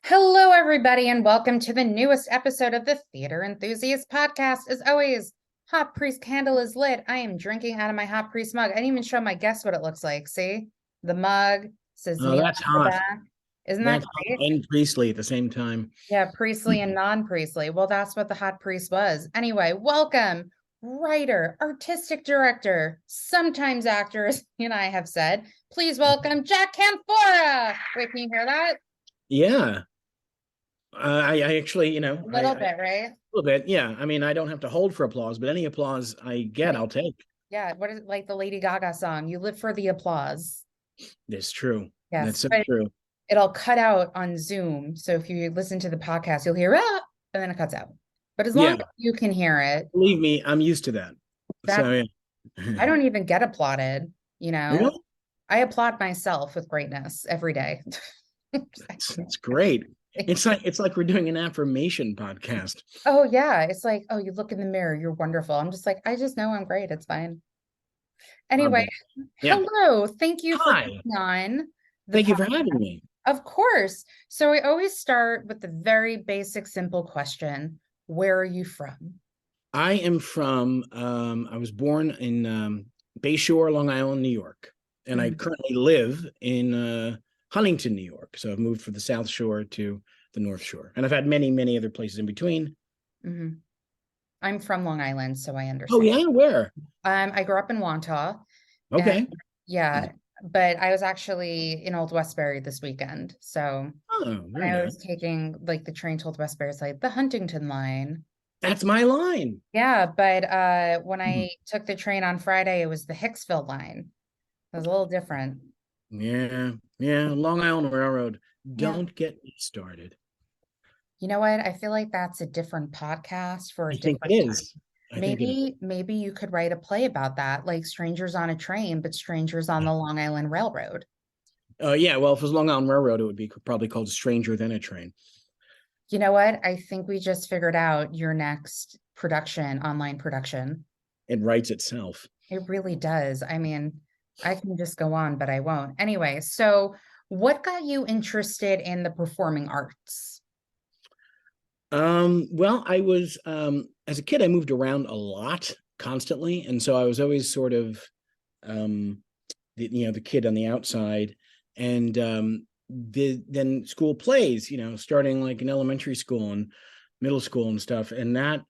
Hello, everybody, and welcome to the newest episode of the Theater Enthusiast podcast. As always, Hot Priest candle is lit. I am drinking out of my Hot Priest mug. I didn't even show my guests what it looks like. See, the mug says Oh, Neil that's on the hot. back. Isn't that That's hot great? and priestly at the same time. Yeah, priestly and non-priestly. Well, that's what the Hot Priest was. Anyway, welcome, writer, artistic director, sometimes actor, as you and I have said. Please welcome Jack Canfora. Wait, can you hear that? Yeah. I actually, A little bit, right? a little bit. Yeah. I mean, I don't have to hold for applause, but any applause I get, I'll take. Yeah, what is it, like the Lady Gaga song? You live for the applause. That's true. Yes, That's so but true. it'll cut out on Zoom. So if you listen to the podcast, you'll hear and then it cuts out. But as long Yeah. as you can hear it, Believe me, I'm used to that. that So, I yeah. don't even get applauded, you know. Really? I applaud myself with greatness every day. That's great. It's like we're doing an affirmation podcast. Oh yeah, it's like, oh, you look in the mirror, you're wonderful. I'm just like, I just know I'm great. It's fine. Anyway, Marble. Yeah. hello. Thank you for Hi. coming on the Thank you for podcast. having me. Of course. So we always start with the very basic, simple question. Where are you from? I am from I was born in Bayshore, Long Island, New York, and I Mhm, currently live in Huntington, New York. So I've moved from the South Shore to the North Shore, and I've had many, many other places in between. mhm. I'm from Long Island, so I Oh understand. yeah, where? I grew up in Wantagh, and Okay. yeah, but I was actually in Old Westbury this weekend. So Oh, very when I nice. was taking like the train to Old Westbury, it's like the Huntington line. That's my line. Yeah, but when Hmm. I took the train on Friday, it was the Hicksville line. It was a little different. Yeah, yeah. Long Island Railroad. Yeah. Don't get me started. You know what? I feel like that's a different podcast for a I think it different time. is. I think it is. Maybe you could write a play about that, like Strangers on a Train, but Strangers on the Long Island Railroad. Yeah. Well, if it was Long Island Railroad, it would be probably called Stranger Than a Train. You know what? I think we just figured out your next production, online production. It writes itself. It really does. I mean, I can just go on, but I won't. Anyway, so what got you interested in the performing arts? Well, I was as a kid, I moved around a lot constantly, and so I was always sort of the kid on the outside, and then school plays, starting like in elementary school and middle school and stuff, and that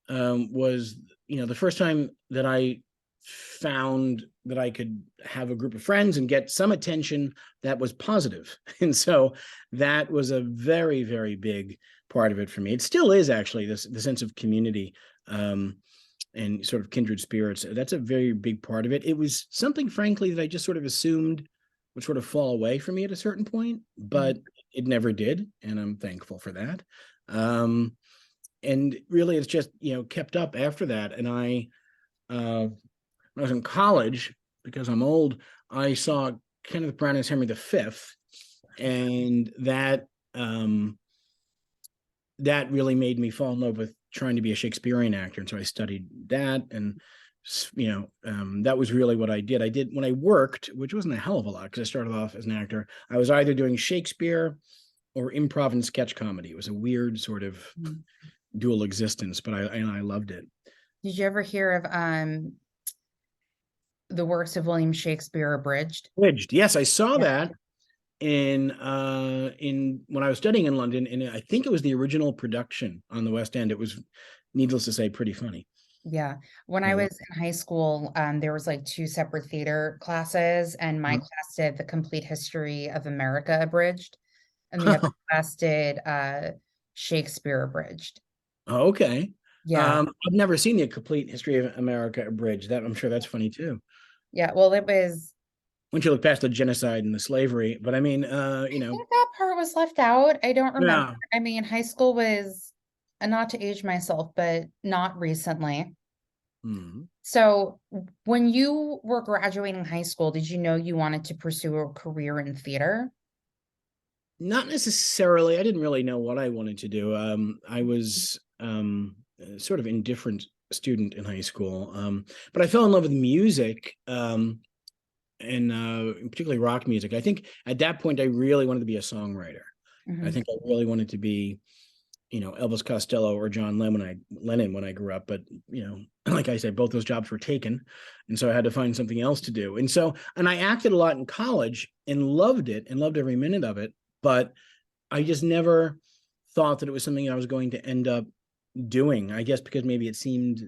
was the first time that I found that I could have a group of friends and get some attention that was positive. And so that was a very, very big part of it for me. It still is actually the sense of community and sort of kindred spirits. That's a very big part of it. It was something, frankly, that I just sort of assumed would sort of fall away from me at a certain point, but Mhm. it never did. And I'm thankful for that. And really, it's just, kept up after that. And when I was in college, because I'm old, I saw Kenneth Branagh's Henry V, and that really made me fall in love with trying to be a Shakespearean actor. And so I studied that, and that was really what I did. I did when I worked, which wasn't a hell of a lot because I started off as an actor. I was either doing Shakespeare or improv and sketch comedy. It was a weird sort of Mhm. dual existence, but I loved it. Did you ever hear of the works of William Shakespeare abridged? Bridged, yes, I saw Yeah. that in when I was studying in London, and I think it was the original production on the West End. It was, needless to say, pretty funny. Yeah. When I Yeah. was in high school, there was like two separate theater classes, and my class did the Complete History of America abridged, and the other class did Shakespeare abridged. Okay. Yeah. I've never seen the Complete History of America abridged. That I'm sure that's funny too. Yeah. Well, it was, Once you look past the genocide and the slavery, but I mean, I think that part was left out. I don't remember. yeah. I mean, high school was, not to age myself, but not recently. Hmm. So, when you were graduating high school, did you know you wanted to pursue a career in theater? Not necessarily. I didn't really know what I wanted to do. I was sort of indifferent student in high school, but I fell in love with music. And particularly rock music. I think at that point I really wanted to be a songwriter. I think I really wanted to be, Elvis Costello or John Lennon when I grew up. But, like I said, both those jobs were taken. And so I had to find something else to do. And I acted a lot in college and loved it and loved every minute of it. But I just never thought that it was something I was going to end up doing, I guess, because maybe it seemed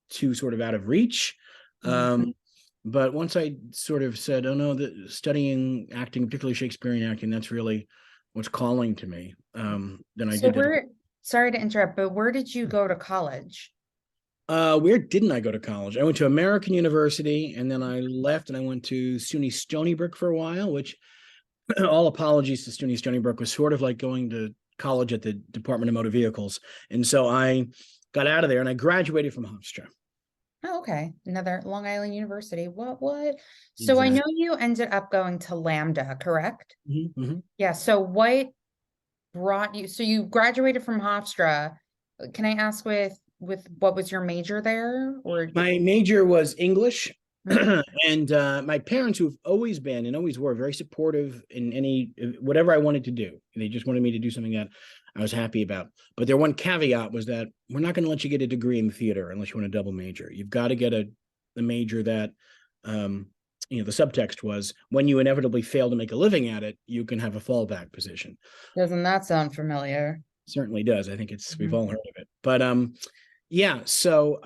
too sort of out of reach. But once I sort of said, oh no, studying acting, particularly Shakespearean acting, that's really what's calling to me. Then I So did it. sorry to interrupt, but where did you go to college? Where didn't I go to college? I went to American University, and then I left and I went to SUNY Stony Brook for a while, which all apologies to SUNY Stony Brook was sort of like going to college at the Department of Motor Vehicles. And so I got out of there and I graduated from Hofstra. Oh, okay. Another Long Island University. What? So I Exactly. know you ended up going to Lambda, correct? Mm-hmm. Yeah. So what brought you? So you graduated from Hofstra. Can I ask with what was your major there? Or My major was English. Mhm. And my parents, who've always been and always were very supportive in whatever I wanted to do. They just wanted me to do something that I was happy about. But their one caveat was that we're not going to let you get a degree in theater unless you want a double major. You've got to get a major that, the subtext was when you inevitably fail to make a living at it, you can have a fallback position. Doesn't that sound familiar? Certainly does. I think we've all heard of it. But yeah, so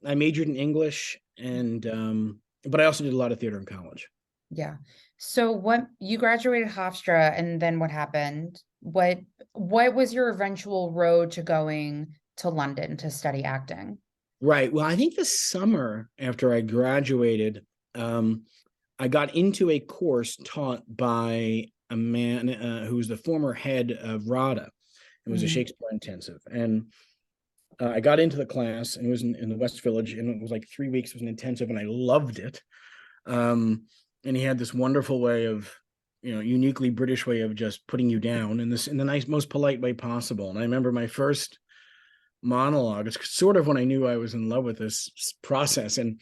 I majored in English but I also did a lot of theater in college. Yeah. So what you graduated Hofstra and then what happened? What was your eventual road to going to London to study acting? Right. Well, I think the summer after I graduated, I got into a course taught by a man who was the former head of RADA. It was a Shakespeare intensive. And I got into the class and it was in the West Village, and it was like 3 weeks. It was an intensive and I loved it. And he had this wonderful way of, uniquely British way of just putting you down in the nice, most polite way possible. And I remember my first monologue. It's sort of when I knew I was in love with this process. And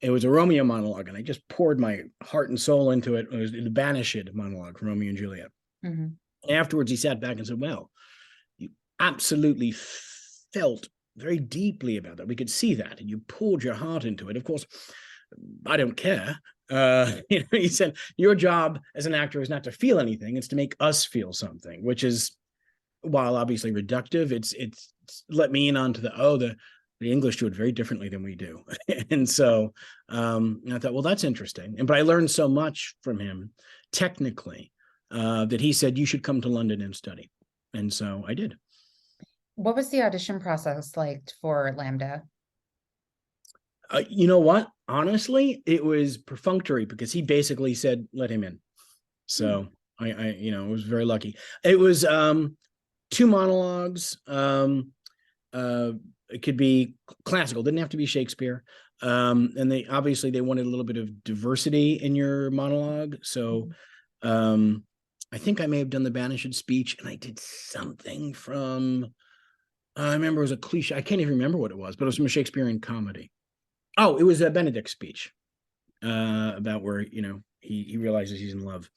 it was a Romeo monologue. And I just poured my heart and soul into it. It was the Banished monologue from Romeo and Juliet. And afterwards, he sat back and said, well, you absolutely felt very deeply about that. We could see that. And you poured your heart into it. Of course, I don't care. He said, your job as an actor is not to feel anything. It's to make us feel something, which is, while obviously reductive, it's let me in onto the English do it very differently than we do. And so I thought, well, that's interesting. But I learned so much from him technically that he said, you should come to London and study. And so I did. What was the audition process like for Lambda? You know what? Honestly, it was perfunctory because he basically said, let him in. So I was very lucky. It was 2 monologues. It could be classical, didn't have to be Shakespeare. And they wanted a little bit of diversity in your monologue. So I think I may have done the Banished speech, and I did something from, I remember it was a cliche. I can't even remember what it was, but it was from a Shakespearean comedy. Oh, it was a Benedict speech about where, he realizes he's in love.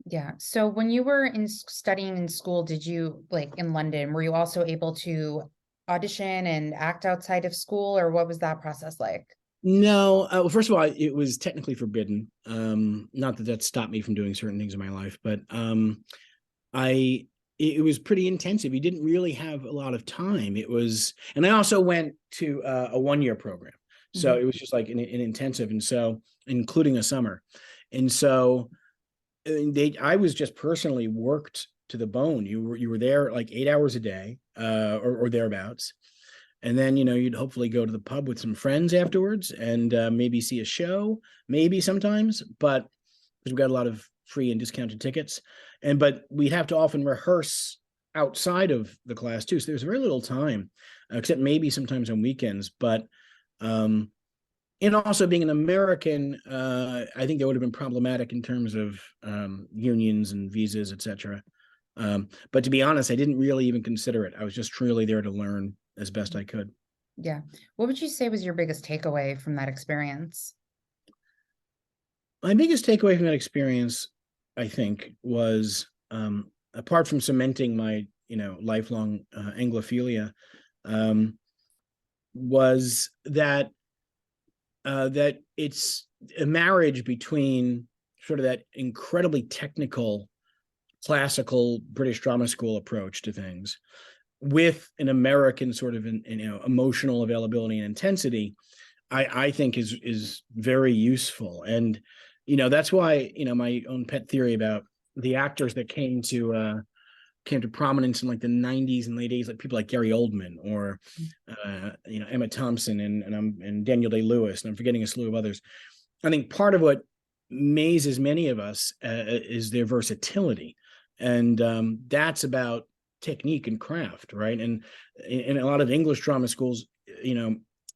Yeah. So when you were studying in school, did you in London, were you also able to audition and act outside of school, or what was that process like? No, well, first of all, it was technically forbidden. Not that stopped me from doing certain things in my life, but it was pretty intensive. You didn't really have a lot of time. And I also went to a 1-year program. So it was just like an intensive. And so, including a summer. And so I was just personally worked to the bone. You were there like 8 hours a day, or thereabouts. And then, you'd hopefully go to the pub with some friends afterwards and maybe see a show, maybe sometimes, but because we got a lot of free and discounted tickets. But we'd have to often rehearse outside of the class too. So there was very little time, except maybe sometimes on weekends. But and also being an American, I think that would have been problematic in terms of unions and visas, etc. But to be honest, I didn't really even consider it. I was just truly there to learn as best I could. Yeah. What would you say was your biggest takeaway from that experience? My biggest takeaway from that experience, I think, was apart from cementing my lifelong Anglophilia, um, was that it's a marriage between sort of that incredibly technical classical British drama school approach to things with an American sort of emotional availability and intensity. I think is very useful, and that's why my own pet theory about the actors that came to prominence in like the 90s and late 80s, like people like Gary Oldman or Emma Thompson and Daniel Day-Lewis, and I'm forgetting a slew of others. I think part of what mazes many of us is their versatility, and that's about technique and craft, right? And in a lot of English drama schools,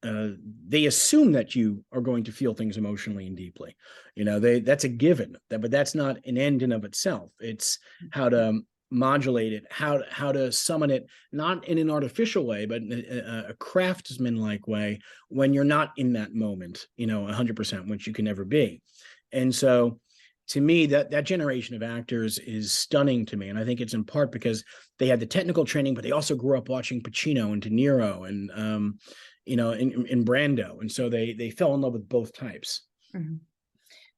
they assume that you are going to feel things emotionally and deeply. That's a given, but that's not an end in of itself. It's how to modulate it, how to summon it, not in an artificial way, but a craftsman-like way when you're not in that moment, 100%, which you can never be. And so to me, that generation of actors is stunning to me. And I think it's in part because they had the technical training, but they also grew up watching Pacino and De Niro and, in Brando. And so they fell in love with both types. Mm-hmm.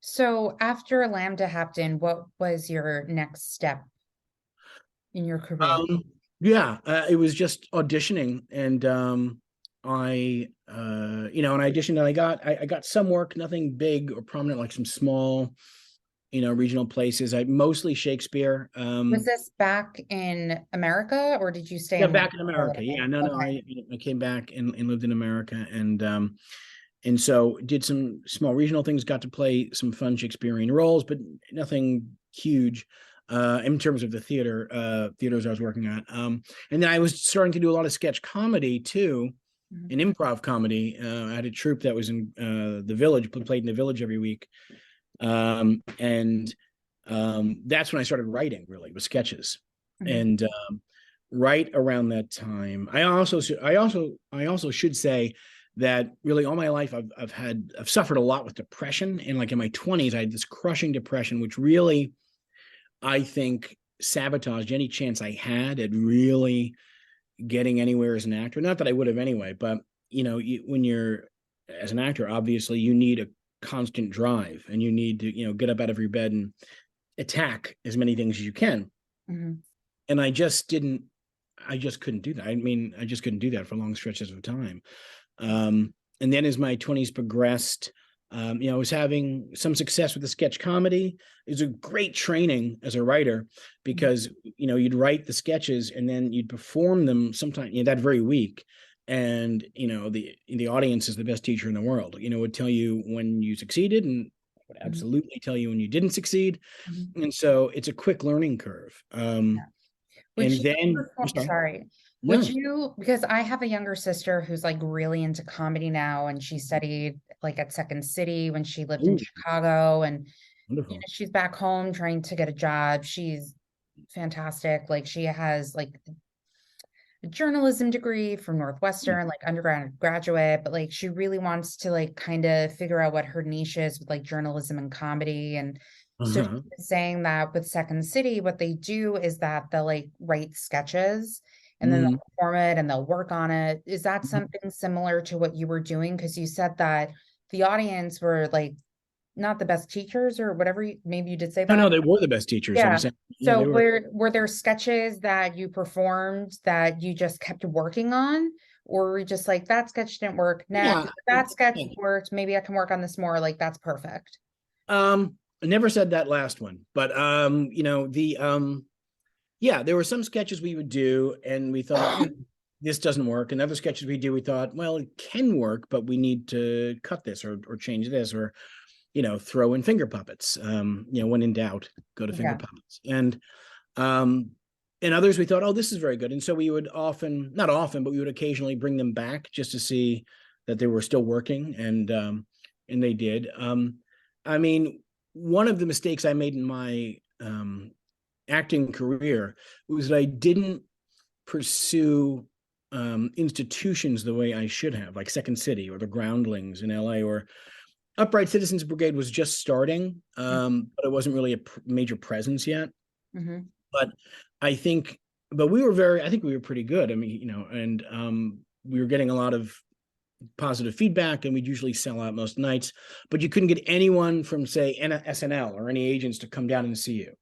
So after Lambda Hapton, what was your next step in your career? It was just auditioning, and I auditioned, and I got some work, nothing big or prominent, like some small, regional places. I mostly Shakespeare. Was this back in America, or did you stay in back in America? Yeah, no, okay. I came back and lived in America, and so did some small regional things, got to play some fun Shakespearean roles, but nothing huge in terms of the theaters I was working at. And then I was starting to do a lot of sketch comedy too, and improv comedy. I had a troupe that was in the Village, played in the Village every week. And that's when I started writing, really, with sketches. And right around that time, I also should say that really all my life I've suffered a lot with depression, and like in my 20s I had this crushing depression, which really, I think, sabotaged any chance I had at really getting anywhere as an actor. Not that I would have anyway, but when you're as an actor, obviously you need a constant drive, and you need to get up out of your bed and attack as many things as you can. And I just couldn't do that. I mean, I just couldn't do that for long stretches of time. And then as my 20s progressed, I was having some success with the sketch comedy. It was a great training as a writer because, you'd write the sketches and then you'd perform them sometime that very week. And, the audience is the best teacher in the world, would tell you when you succeeded and would absolutely tell you when you didn't succeed. And so it's a quick learning curve. And then, sorry. No. Would you, because I have a younger sister who's like really into comedy now, and she studied like at Second City when she lived in Chicago, and Wonderful. she's back home trying to get a job. She's fantastic. Like she has like a journalism degree from Northwestern, like undergraduate, but like she really wants to like kind of figure out what her niche is with like journalism and comedy. And so she was saying that with Second City, what they do is that they'll like write sketches and then they'll perform it and they'll work on it. Is that something similar to what you were doing? Because you said that the audience were like not the best teachers or whatever. Maybe you did say that. No, they were the best teachers. Yeah. I'm saying, so were there sketches that you performed that you just kept working on, or were you just like, that sketch didn't work? That sketch worked. Maybe I can work on this more. Like that's perfect. I never said that last one, but there were some sketches we would do and we thought this doesn't work, and other sketches we do we thought, well, it can work, but we need to cut this or change this, or throw in finger puppets. When in doubt, go to finger puppets. And others we thought, oh, this is very good. And so we would not often, but we would occasionally bring them back just to see that they were still working, and they did. I mean, one of the mistakes I made in my acting career was that I didn't pursue institutions the way I should have, like Second City or the Groundlings in LA, or Upright Citizens Brigade was just starting, but it wasn't really a major presence yet. But I think, but we were very, I think we were pretty good. I mean, and we were getting a lot of positive feedback, and we'd usually sell out most nights. But you couldn't get anyone from, say, SNL or any agents to come down and see you.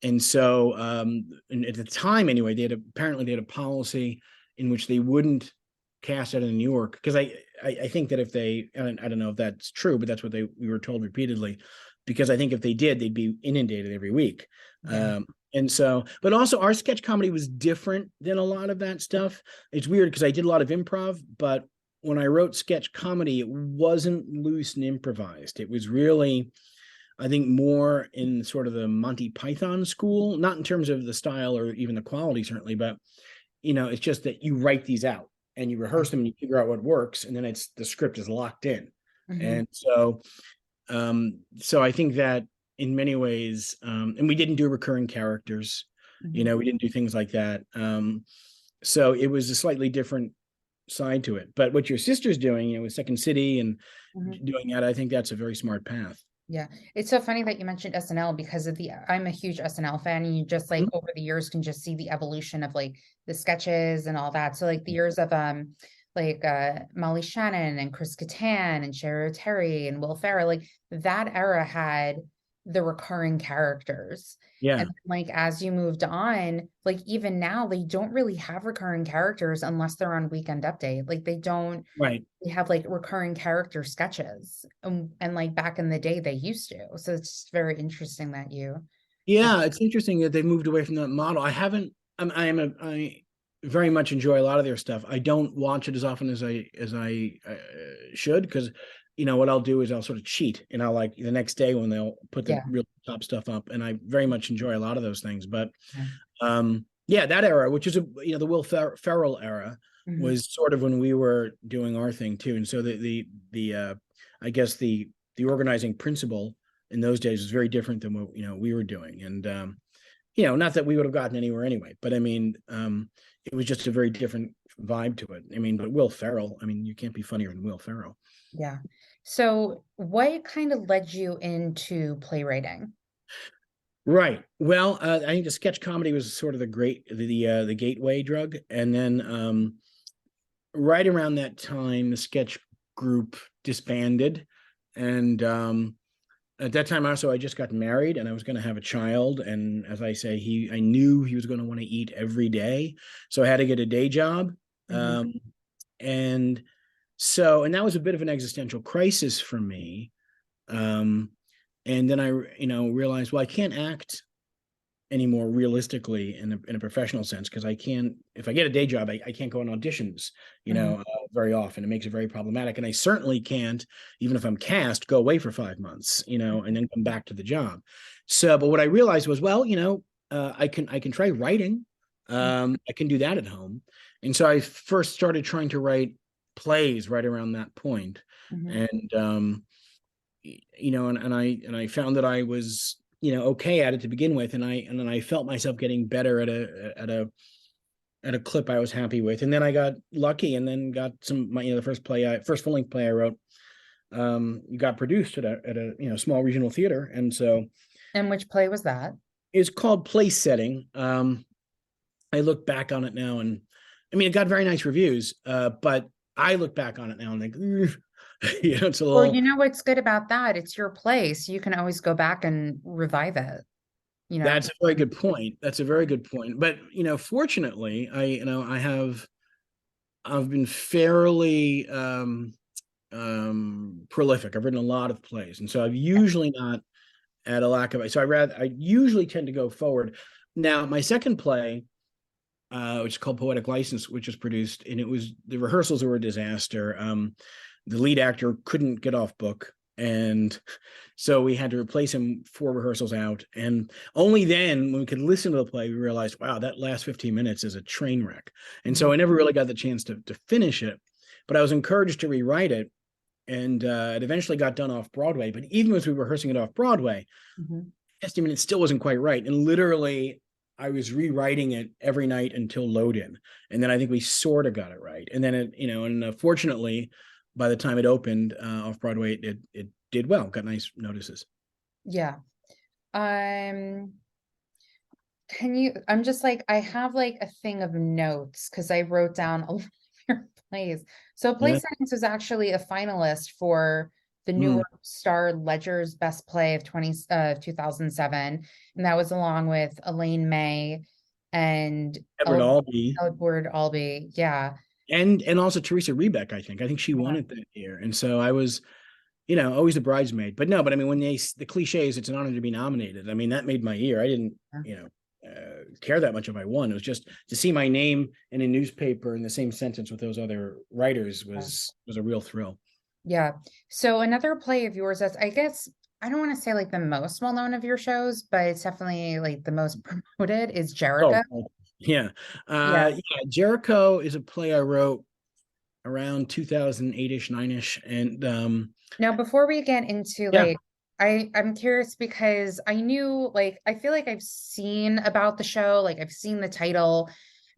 And so, and at the time anyway, apparently they had a policy in which they wouldn't cast out of New York, because I think that if they, and I don't know if that's true, but that's what we were told repeatedly, because I think if they did, they'd be inundated every week. Yeah. And so, but also our sketch comedy was different than a lot of that stuff. It's weird because I did a lot of improv, but when I wrote sketch comedy, it wasn't loose and improvised. It was really, I think, more in sort of the Monty Python school, not in terms of the style or even the quality, certainly, but it's just that you write these out and you rehearse them and you figure out what works, and then the script is locked in. And so I think that in many ways, and we didn't do recurring characters, we didn't do things like that. So it was a slightly different side to it. But what your sister's doing, with Second City and doing that, I think that's a very smart path. Yeah, it's so funny that you mentioned SNL, because I'm a huge SNL fan, and you just like over the years can just see the evolution of like the sketches and all that. So like the years of Molly Shannon and Chris Kattan and Sherry Terry and Will Ferrell, like that era had the recurring characters. Yeah. And like as you moved on, like even now they don't really have recurring characters unless they're on Weekend Update. Like they don't Right. They have like recurring character sketches. And like back in the day they used to. So it's very interesting that Yeah, it's interesting that they've moved away from that model. I very much enjoy a lot of their stuff. I don't watch it as often as I should, because what I'll do is I'll sort of cheat, and I'll, like, the next day when they'll put the real top stuff up, and I very much enjoy a lot of those things. But that era, which is the Will Ferrell era, was sort of when we were doing our thing too. And so the I guess the organizing principle in those days was very different than what we were doing. And not that we would have gotten anywhere anyway, but I mean, it was just a very different vibe to it. I mean, but Will Ferrell, I mean, you can't be funnier than Will Ferrell. Yeah. So what kind of led you into playwriting? Right. Well, I think the sketch comedy was sort of the gateway drug. And then right around that time, the sketch group disbanded. And at that time also, I just got married and I was going to have a child. And as I say, I knew he was going to want to eat every day. So I had to get a day job. And that was a bit of an existential crisis for me. And then I, realized, well, I can't act anymore realistically in a professional sense, because I can't, if I get a day job, I can't go on auditions, very often. It makes it very problematic. And I certainly can't, even if I'm cast, go away for 5 months, and then come back to the job. So, but what I realized was, well, I can try writing. I can do that at home. And so I first started trying to write plays right around that point. And and I found that I was okay at it to begin with, and then I felt myself getting better at a clip I was happy with, and then I got lucky, and then got the first full length play I wrote got produced at a small regional theater. And so, and which play was that? It's called Place Setting. I look back on it now, and I mean, it got very nice reviews, but I look back on it now and think, it's a little. Well, what's good about that? It's your place. You can always go back and revive it. That's a very good point. That's a very good point. But fortunately, I've been fairly prolific. I've written a lot of plays, and so I've usually not at a lack of. So I usually tend to go forward. Now, my second play, which is called Poetic License, which was produced, and the rehearsals were a disaster. The lead actor couldn't get off book, and so we had to replace him 4 rehearsals out. And only then, when we could listen to the play, we realized, wow, that last 15 minutes is a train wreck. And so I never really got the chance to finish it, but I was encouraged to rewrite it. And it eventually got done off Broadway. But even as we were rehearsing it off Broadway, 50 minutes still wasn't quite right. And literally, I was rewriting it every night until load in. And then I think we sort of got it right. And then and fortunately, by the time it opened off Broadway, it did well, got nice notices. Yeah. Can you, I'm just like, I have like a thing of notes because I wrote down a lot of your plays. So Play Yeah. Settings was actually a finalist for the New Mm. York Star Ledger's Best Play of 2007. And that was along with Elaine May and Everett Albee. Edward Albee. Yeah. And also Teresa Rebeck, I think. I think she won Yeah. it that year. And so I was, always the bridesmaid. But no, but I mean, when the cliche is it's an honor to be nominated. I mean, that made my year. I didn't, care that much if I won. It was just to see my name in a newspaper in the same sentence with those other writers Yeah. was a real thrill. Yeah. So another play of yours that's, I guess, I don't want to say like the most well known of your shows, but it's definitely like the most promoted is Jericho. Oh, yeah. Yeah. Yeah. Jericho is a play I wrote around 2008-ish, 9-ish. And Now, before we get into yeah, like, I'm curious because I knew like I feel like I've seen about the show, like I've seen the title,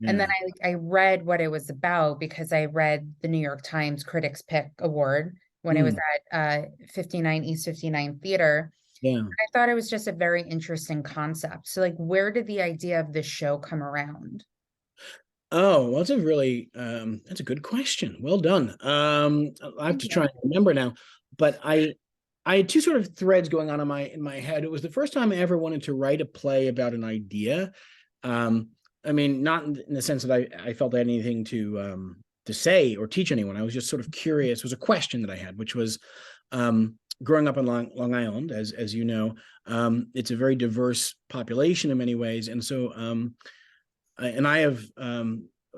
and then yeah, I read what it was about because I read the New York Times Critics Pick Award when it was mm, at 59 East 59 Theater. yeah. I thought it was just a very interesting concept. So like where did the idea of this show come around? Oh, well, that's a good question. Well done. I have Thank to you. try and remember now, but I had two sort of threads going on in my head. It was the first time I ever wanted to write a play about an idea. Um, I mean, not in the sense that I felt I had anything to say or teach anyone. I was just sort of curious. It was a question that I had, which was growing up in Long Island, as you know, it's a very diverse population in many ways, and so and I have a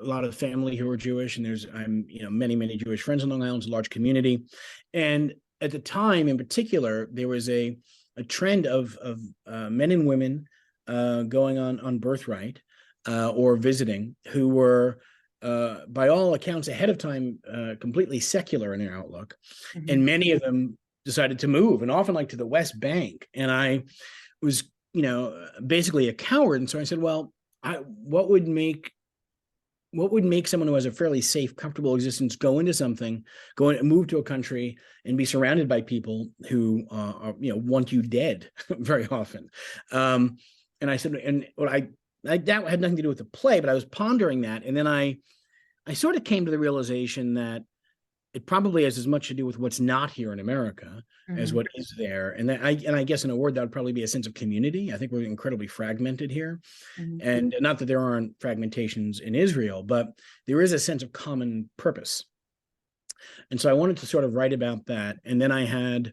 lot of family who are Jewish, and I'm many Jewish friends in Long Island. It's a large community, and at the time, in particular, there was a trend of men and women going on birthright or visiting who were. By all accounts, ahead of time, completely secular in their outlook, and Mhm. many of them decided to move, and often like to the West Bank. And I was, basically a coward, and so I said, "Well, what would make someone who has a fairly safe, comfortable existence go into something, move to a country, and be surrounded by people who want you dead very often?" And I said, and what that had nothing to do with the play, but I was pondering that, and then I sort of came to the realization that it probably has as much to do with what's not here in America as Mhm. what is there. And I guess in a word, that would probably be a sense of community. I think we're incredibly fragmented here. Mhm. And not that there aren't fragmentations in Israel, but there is a sense of common purpose. And so I wanted to sort of write about that. And then I had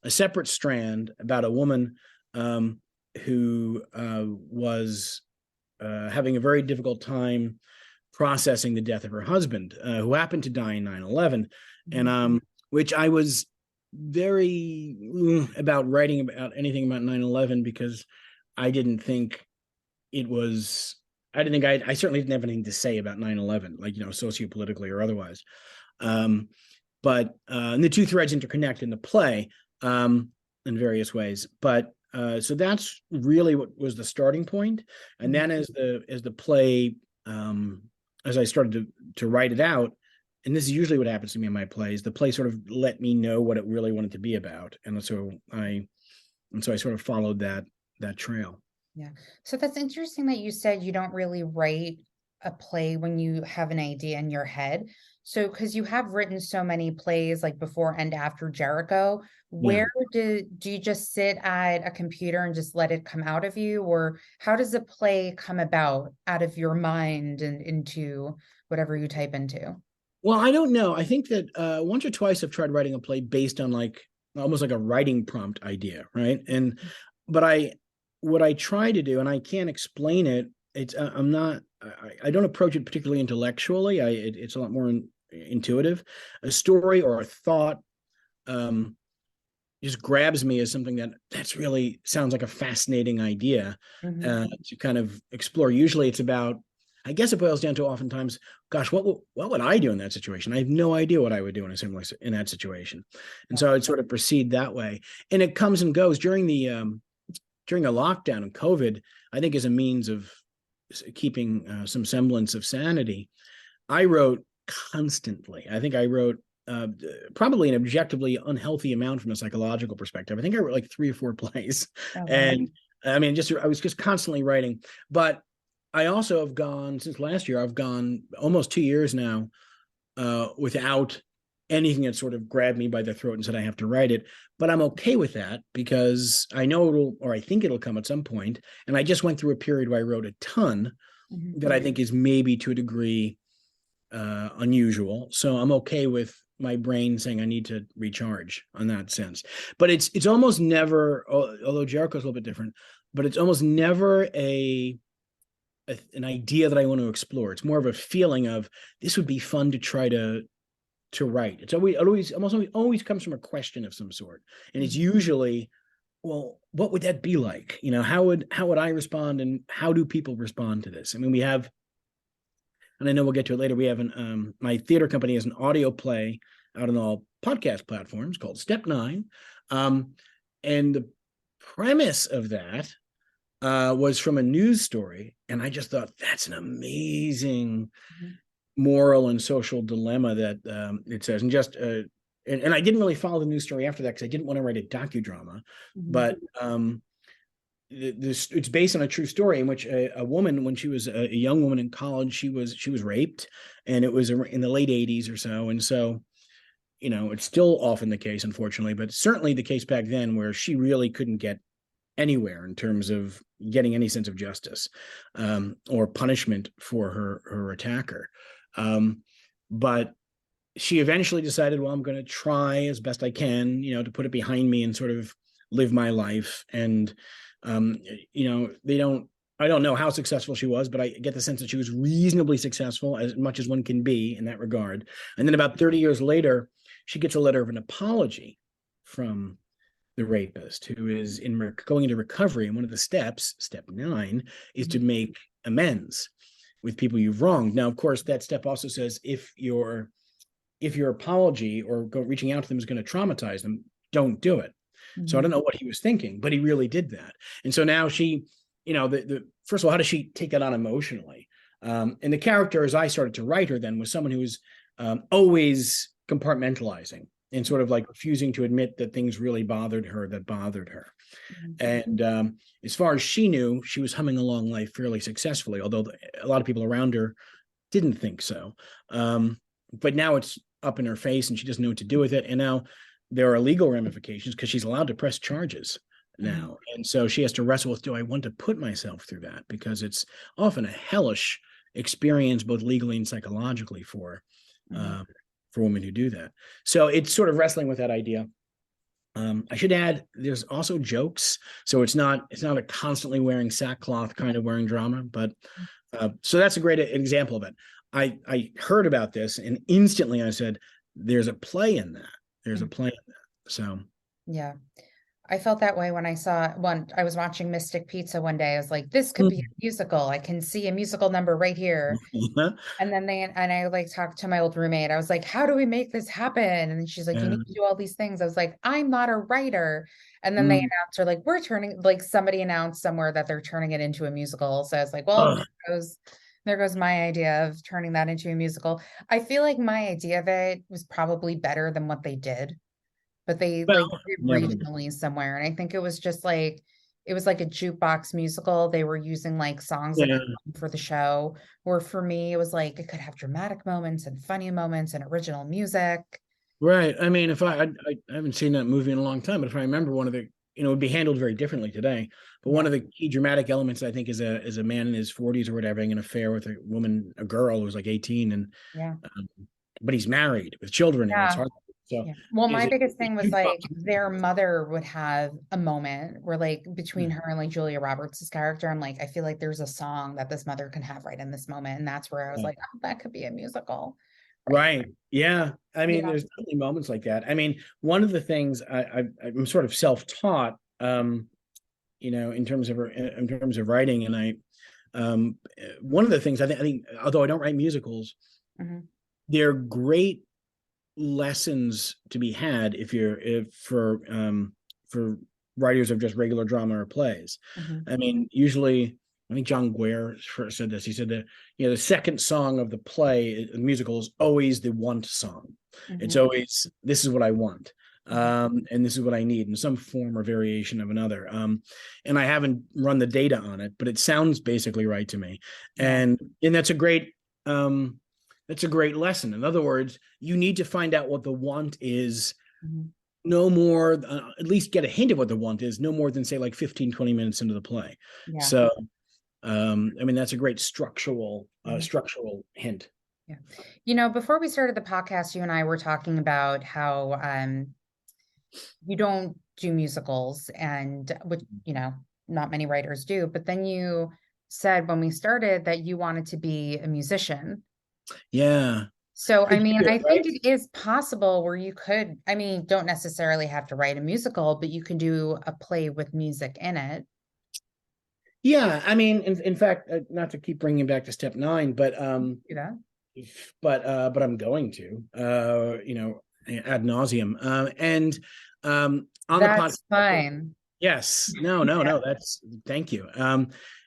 a separate strand about a woman who was having a very difficult time processing the death of her husband, who happened to die in 9/11, and Mhm. which I was very about writing about anything about 9/11 because I didn't think it was. I didn't think I certainly didn't have anything to say about 9/11, like sociopolitically or otherwise. Um, but and the two threads interconnect in the play in various ways. But so that's really what was the starting point, and Mhm. then as the play as I started to write it out, and this is usually what happens to me in my plays, the play sort of let me know what it really wanted to be about, and so I sort of followed that trail. Yeah. So that's interesting that you said you don't really write a play when you have an idea in your head. So, because you have written so many plays like before and after Jericho, Yeah. where do you just sit at a computer and just let it come out of you, or how does a play come about out of your mind and into whatever you type into? Well, I don't know. I think that once or twice I've tried writing a play based on like almost like a writing prompt idea, right? And but what I try to do, and I can't explain it. It's I'm not. I don't approach it particularly intellectually. It's a lot more intuitive. A story or a thought um, just grabs me as something that's really sounds like a fascinating idea Mhm. to kind of explore. Usually, it's about. I guess it boils down to oftentimes, gosh, what would I do in that situation? I have no idea what I would do in a similar in that situation, and Yeah. so I'd sort of proceed that way. And it comes and goes during a lockdown and COVID. I think as a means of keeping some semblance of sanity, I wrote constantly. I think I wrote probably an objectively unhealthy amount from a psychological perspective. I think I wrote like 3 or 4 plays, Oh, wow. and I mean, I was just constantly writing. But I also have gone, since last year, I've gone almost 2 years now without anything that sort of grabbed me by the throat and said I have to write it. But I'm okay with that because I know it'll, or I think it'll come at some point. And I just went through a period where I wrote a ton that I think is maybe to a degree unusual. So I'm okay with my brain saying I need to recharge on that sense. But it's almost never, although Jericho's a little bit different, but it's almost never an idea that I want to explore. It's more of a feeling of this would be fun to try to write. It's always comes from a question of some sort, and it's usually, well, what would that be like? You know, how would I respond, and how do people respond to this? I mean, we have, and I know we'll get to it later. We have my theater company has an audio play out on all podcast platforms called Step 9, and the premise of that was from a news story, and I just thought that's an amazing moral and social dilemma that it says. And just and I didn't really follow the news story after that because I didn't want to write a docudrama, but it's based on a true story in which a woman, when she was a young woman in college, she was raped, and it was in the late 80s or so. And so, you know, it's still often the case, unfortunately, but certainly the case back then, where she really couldn't get anywhere in terms of getting any sense of justice or punishment for her attacker. But she eventually decided, well, I'm going to try as best I can, you know, to put it behind me and sort of live my life. And, you know, I don't know how successful she was, but I get the sense that she was reasonably successful, as much as one can be in that regard. And then about 30 years later, she gets a letter of an apology from the rapist, who is going into recovery. And one of the steps, step 9, is to make amends with people you've wronged. Now, of course, that step also says if your apology or reaching out to them is going to traumatize them, don't do it. So I don't know what he was thinking, but he really did that. And so now she, you know, the first of all, how does she take that on emotionally? And the character, as I started to write her then, was someone who was always compartmentalizing and sort of like refusing to admit that things really bothered her. And as far as she knew, she was humming along life fairly successfully, although a lot of people around her didn't think so. But now it's up in her face and she doesn't know what to do with it. And now there are legal ramifications because she's allowed to press charges now. And so she has to wrestle with, do I want to put myself through that? Because it's often a hellish experience, both legally and psychologically for women who do that. So it's sort of wrestling with that idea. I should add, there's also jokes. So it's not a constantly wearing sackcloth kind of wearing drama, but so that's a great example of it. I heard about this and instantly I said, there's a play in that. So yeah, I felt that way when I was watching Mystic Pizza one day. I was like, this could be a musical. I can see a musical number right here. And then I like talked to my old roommate. I was like, how do we make this happen? And then she's like, you need to do all these things. I was like, I'm not a writer. And then they announced, or like, somebody announced somewhere that they're turning it into a musical. So I was like, well, there goes my idea of turning that into a musical. I feel like my idea of it was probably better than what they did, but they did regionally somewhere. And I think it was just like, it was like a jukebox musical. They were using like songs that for the show, or for me, it was like, it could have dramatic moments and funny moments and original music. Right. I mean, if I haven't seen that movie in a long time, but if I remember, one of the, you know, it would be handled very differently today. But one of the key dramatic elements, I think, is a man in his 40s or whatever having an affair with a girl who's like 18, and but he's married with children, and it's hard. So well, my biggest thing was like their mother would have a moment where like between her and like Julia Roberts' character, I'm like, I feel like there's a song that this mother can have right in this moment. And that's where I was like, oh, that could be a musical. Right. Yeah. I mean, there's definitely moments like that. I mean, one of the things I'm sort of self-taught, you know, in terms of writing, and one of the things I think, although I don't write musicals, they're great lessons to be had for writers of just regular drama or plays. I mean, usually, I think John Guare first said this. He said that, you know, the second song of the musical is always the want song. It's always, this is what I want. and this is what I need in some form or variation of another. And I haven't run the data on it, but it sounds basically right to me. Yeah. And that's a great lesson. In other words, you need to find out what the want is, Mhm. no more, at least get a hint of what the want is, no more than say like 15-20 minutes into the play. Yeah. So I mean, that's a great structural Mhm. structural hint. Yeah. Before we started the podcast, you and I were talking about how you don't do musicals, and which, not many writers do, but then you said when we started that you wanted to be a musician. Yeah, So, I could mean, do it, I right? think it is possible where you could, I mean, don't necessarily have to write a musical, but you can do a play with music in it. Yeah, I mean, in fact, not to keep bringing back to step 9, Do that. but I'm going to, ad nauseum. And on the podcast, That's fine. yes, no, no, Yeah. no, that's thank you.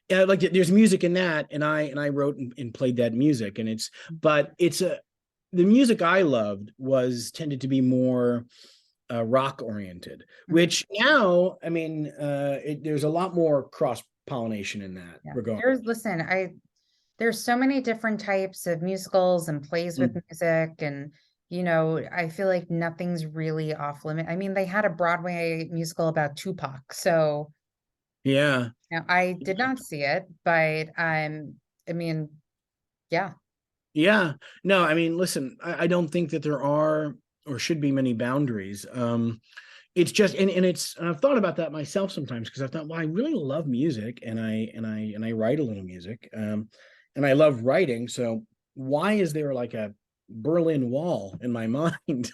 Yeah, like there's music in that, and I wrote and played that music, and but it's the music I loved was tended to be more rock oriented, Mhm. which now, I mean, there's a lot more cross pollination in that Yeah. regard. There's so many different types of musicals and plays with Mm. music, and I feel like nothing's really off limit. I mean, they had a Broadway musical about Tupac, so Yeah. I did not see it, but I mean, yeah. Yeah. No, I mean, listen, I don't think that there are or should be many boundaries. It's just, and I've thought about that myself sometimes, because I thought, well, I really love music, and I write a little music, and I love writing. So why is there like a Berlin Wall in my mind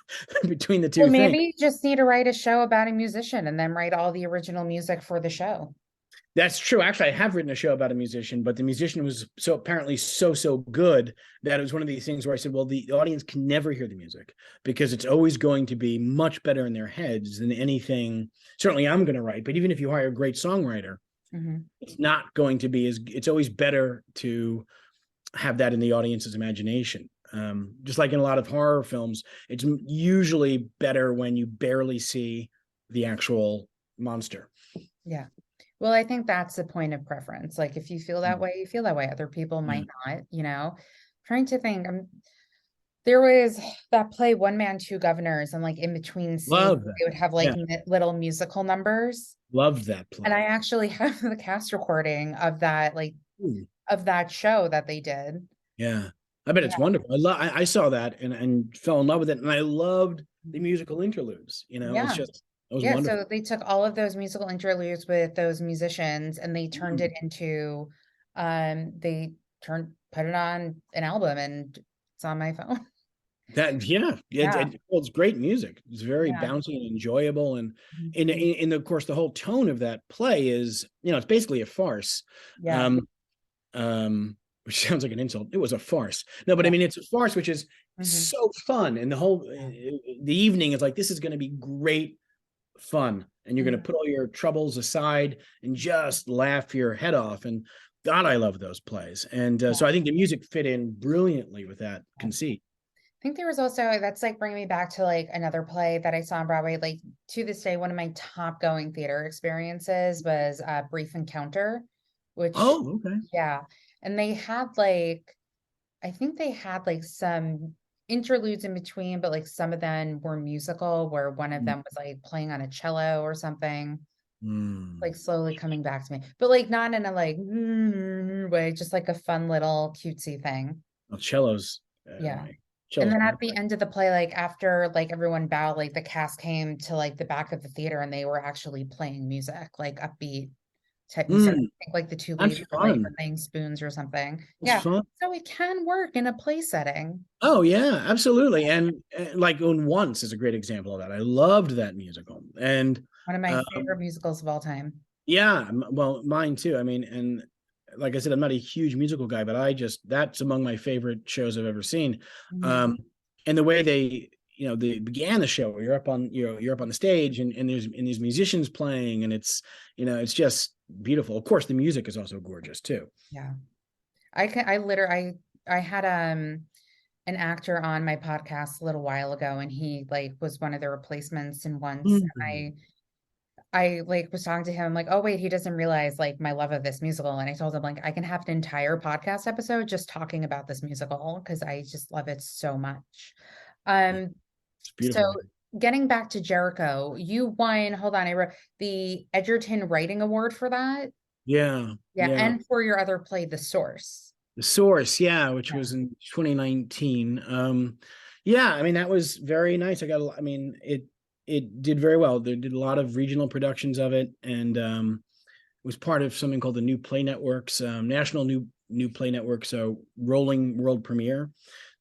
between the Well, two things? maybe you just need to write a show about a musician and then write all the original music for the show. That's true. Actually, I have written a show about a musician, but the musician was so apparently so good that it was one of these things where I said, well, the audience can never hear the music because it's always going to be much better in their heads than anything. Certainly, I'm going to write, but even if you hire a great songwriter, Mhm. it's not going to be as. It's always better to have that in the audience's imagination. Just like in a lot of horror films, it's usually better when you barely see the actual monster. Yeah. Well, I think that's the point of preference. Like if you feel that way, you feel that way. Other people Yeah. might not. Trying to think. There was that play One Man, Two Governors, and like in between scenes, Love that. they would have like Yeah. little musical numbers. Loved that And I play. actually have the cast recording of that, like Ooh, of that show that they did. yeah. I bet Yeah. it's wonderful. I saw that and fell in love with it. And I loved the musical interludes. It's Yeah. just, it was Yeah. wonderful. So they took all of those musical interludes with those musicians and they turned Mm. it into put it on an album, and it's on my phone. That, yeah, Yeah. well, it's great music. It's very Yeah. bouncy and enjoyable. And Mhm. of course, the whole tone of that play is, it's basically a farce. Yeah. Um, which sounds like an insult. It was a farce. No, but I Yeah. mean, it's a farce, which is Mhm. so fun. And the whole, Yeah. the evening is like, this is going to be great fun, and you're going to Mhm. put all your troubles aside and just laugh your head off. And God, I love those plays. And Yeah. so I think the music fit in brilliantly with that I conceit. think there was also, that's like bringing me back to like another play that I saw on Broadway. Like to this day, one of my top going theater experiences was Brief Encounter, which, Oh, okay. yeah. And they had like, I think they had like some interludes in between, but like some of them were musical, where one of them was like playing on a cello or something, Mm. like slowly coming back to me, but like not in a like way, just like a fun little cutesy thing. Well, cellos, Yeah. And cellos then are at the end of the play, like after like everyone bowed, like the cast came to like the back of the theater and they were actually playing music, like upbeat type music. mm, I think like the two that's ladies were fun. playing spoons or something. That's Yeah. fun. So it can work in a play setting. Oh yeah, absolutely. And like on Once is a great example of that. I loved that musical. And One of my um, favorite musicals of all time. yeah, well, mine too. I mean, and like I said, I'm not a huge musical guy, but that's among my favorite shows I've ever seen. Mhm. Um, and the way they began the show, you're up on the stage, and these musicians playing, and it's just beautiful. Of course, the music is also gorgeous too. Yeah. I had an actor on my podcast a little while ago, and he like was one of the replacements in once. Mm. And I like was talking to him like, oh wait, he doesn't realize like my love of this musical. And I told him like I can have an entire podcast episode just talking about this musical because I just love it so much. Yeah, Um, it's so beautiful. getting back to Jericho, you won, hold on, I wrote the Edgerton Writing Award for that. Yeah, Yeah, yeah. and for your other play, The Source. The Source, yeah, which Yeah. was in 2019. Yeah, I mean that was very nice. I mean it did very well. They did a lot of regional productions of it, and was part of something called the New Play Networks, National New Play Network, so rolling world premiere.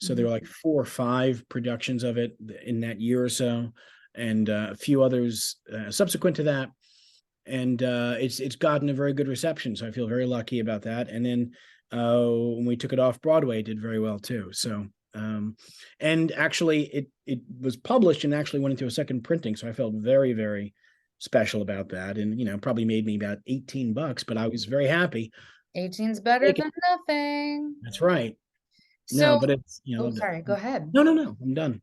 So there Mhm. were like 4 or 5 productions of it in that year or so, and a few others subsequent to that. And it's gotten a very good reception. So I feel very lucky about that. And then when we took it off Broadway, it did very well too. So and actually it was published and actually went into a second printing. So I felt very, very special about that. And probably made me about $18, but I was very happy. 18's better Take it. than nothing. That's right. No, So, but it's oh, sorry, go ahead. no, no, no, I'm done.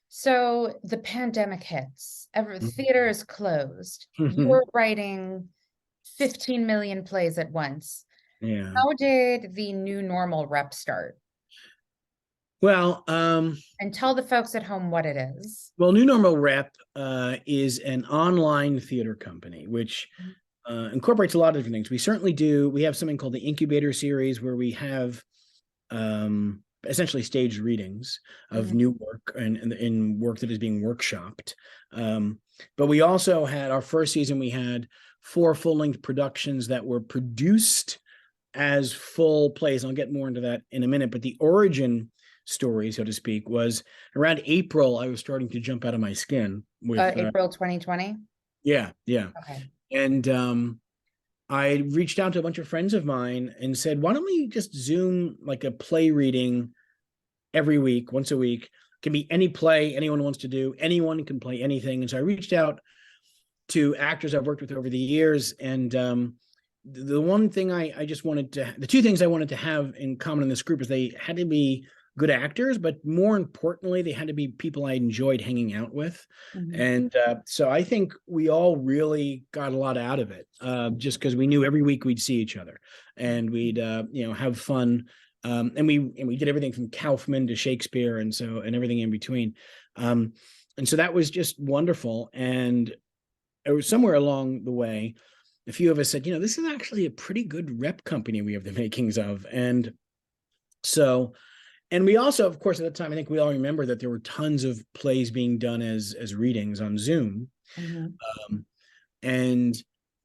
So the pandemic hits, every theater is closed. Mhm. You're writing 15 million plays at once. Yeah. How did the new normal rep start? Well, And tell the folks at home what it is. New Normal Rep is an online theater company, which incorporates a lot of different things. We certainly do. We have something called the Incubator Series, where we have essentially staged readings of Mhm. new work and in work that is being workshopped. But we also had our first season. We had 4 full-length productions that were produced as full plays. I'll get more into that in a minute. But the origin story, so to speak, was around April. I was starting to jump out of my skin with April 2020. yeah, yeah. Okay. And I reached out to a bunch of friends of mine and said, why don't we just Zoom like a play reading every week, once a week? It can be any play anyone wants to do. Anyone can play anything. And so I reached out to actors I've worked with over the years. And the one thing I just wanted to, the 2 things I wanted to have in common in this group is they had to be good actors, but more importantly, they had to be people I enjoyed hanging out with. Mhm. And so I think we all really got a lot out of it, just because we knew every week we'd see each other and we'd have fun. And we did everything from Kaufman to Shakespeare and everything in between. And so that was just wonderful. And it was somewhere along the way, a few of us said, this is actually a pretty good rep company we have the makings of. And so, and we also, of course, at the time, I think we all remember that there were tons of plays being done as readings on Zoom. Mhm. Um, and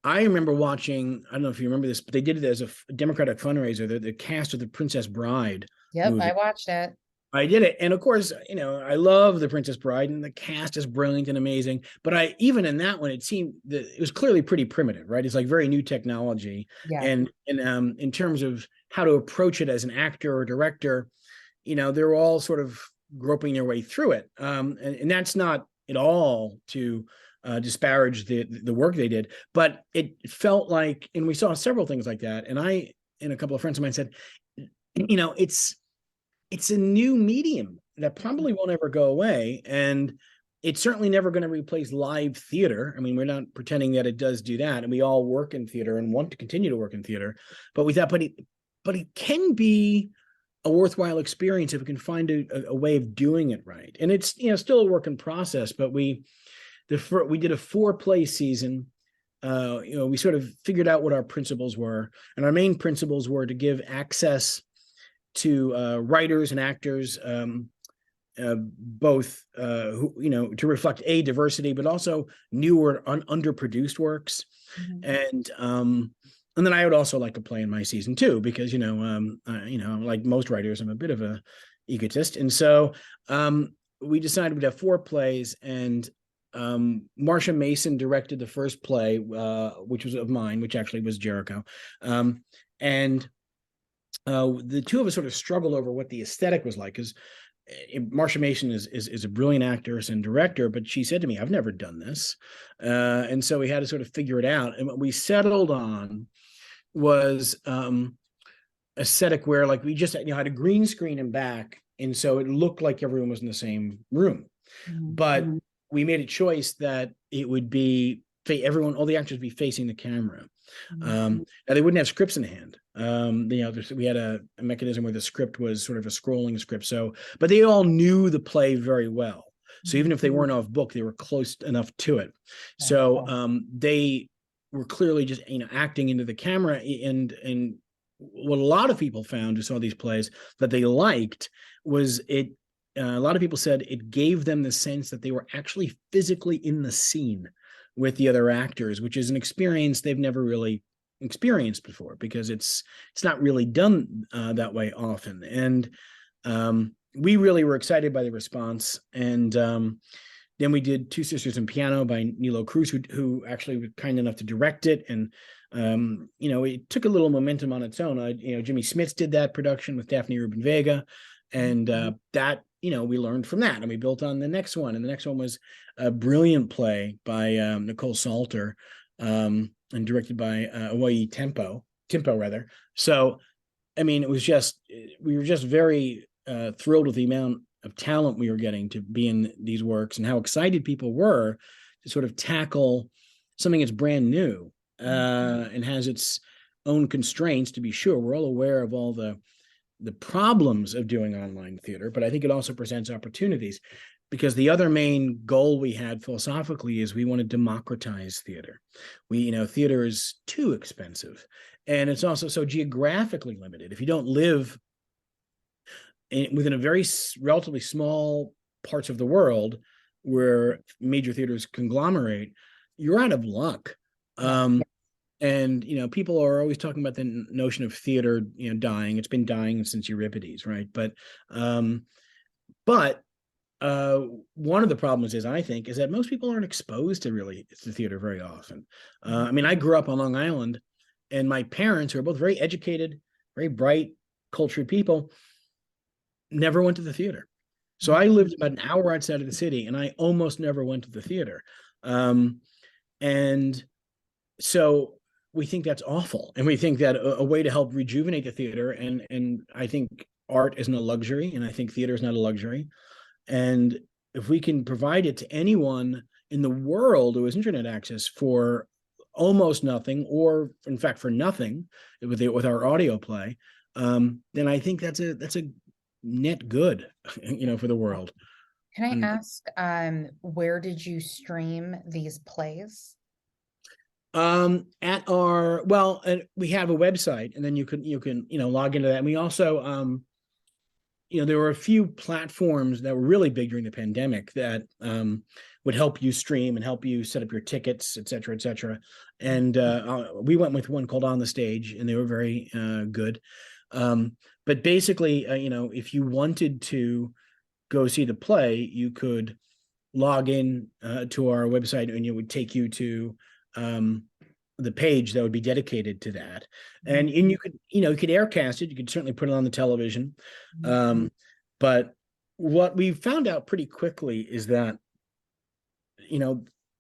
I remember watching, I don't know if you remember this, but they did it as a Democratic fundraiser, the cast of The Princess Bride Yep, I movie. watched it. I did it. And of course, I love The Princess Bride and the cast is brilliant and amazing. But even in that one, it seemed that it was clearly pretty primitive, right? It's like very new technology. Yeah. And in terms of how to approach it as an actor or director, they're all sort of groping their way through it. And that's not at all to disparage the work they did, but it felt like, and we saw several things like that. And I and a couple of friends of mine said, it's a new medium that probably won't ever go away. And it's certainly never going to replace live theater. I mean, we're not pretending that it does do that. And we all work in theater and want to continue to work in theater. But we thought, but it can be a worthwhile experience if we can find a way of doing it right. And it's still a work in process, but we did a 4-play season. We sort of figured out what our principles were, and our main principles were to give access to writers and actors, both to reflect diversity, but also newer underproduced works. Mhm. And then I would also like to play in my season too, because like most writers, I'm a bit of a egotist, and so we decided we'd have 4 plays, and Marsha Mason directed the first play, which was of mine, which actually was Jericho, and the 2 of us sort of struggled over what the aesthetic was like, because Marsha Mason is a brilliant actress and director, but she said to me, "I've never done this," and so we had to sort of figure it out. And what we settled on was aesthetic where, like, we just had a green screen in back, and so it looked like everyone was in the same room. But we made a choice that it would be everyone, all the actors be facing the camera. Now they wouldn't have scripts in hand. We had a mechanism where the script was sort of a scrolling script. So, but they all knew the play very well. So even if they weren't off book, they were close enough to it. So they were clearly just acting into the camera. And what a lot of people found who saw these plays that they liked was it. A lot of people said it gave them the sense that they were actually physically in the scene with the other actors, which is an experience they've never really experienced before, because it's not really done that way often. And we really were excited by the response. And then we did Two Sisters in Piano by Nilo Cruz, who actually was kind enough to direct it. And it took a little momentum on its own. Jimmy Smits did that production with Daphne Rubin Vega, and that we learned from that, and we built on the next one. And the next one was a brilliant play by Nicole Salter, and directed by Awai Tempo rather. So, it was we were just very thrilled with the amount of talent we were getting to be in these works, and how excited people were to sort of tackle something that's brand new and has its own constraints, to be sure. We're all aware of all the problems of doing online theater, but I think it also presents opportunities, because the other main goal we had philosophically is we want to democratize theater. Theater is too expensive, and it's also so geographically limited. If you don't live within a very relatively small parts of the world where major theaters conglomerate, you're out of luck. And people are always talking about the notion of theater, dying. It's been dying since Euripides, right? But one of the problems is that most people aren't exposed to theater very often. I grew up on Long Island, and my parents, who are both very educated, very bright, cultured people, never went to the theater. So I lived about an hour outside of the city, and I almost never went to the theater. And so we think that's awful. And we think that a way to help rejuvenate the theater, and I think art isn't a luxury, and I think theater is not a luxury. And if we can provide it to anyone in the world who has internet access for almost nothing, or in fact for nothing, with our audio play, then I think that's a net good, for the world. Can I ask, where did you stream these plays? We have a website, and then you can log into that. And we also there were a few platforms that were really big during the pandemic that would help you stream and help you set up your tickets, et cetera, et cetera. And we went with one called On the Stage, and they were very good. But basically, if you wanted to go see the play, you could log in to our website, and it would take you to the page that would be dedicated to that. And you could aircast it. You could certainly put it on the television. But what we found out pretty quickly is that,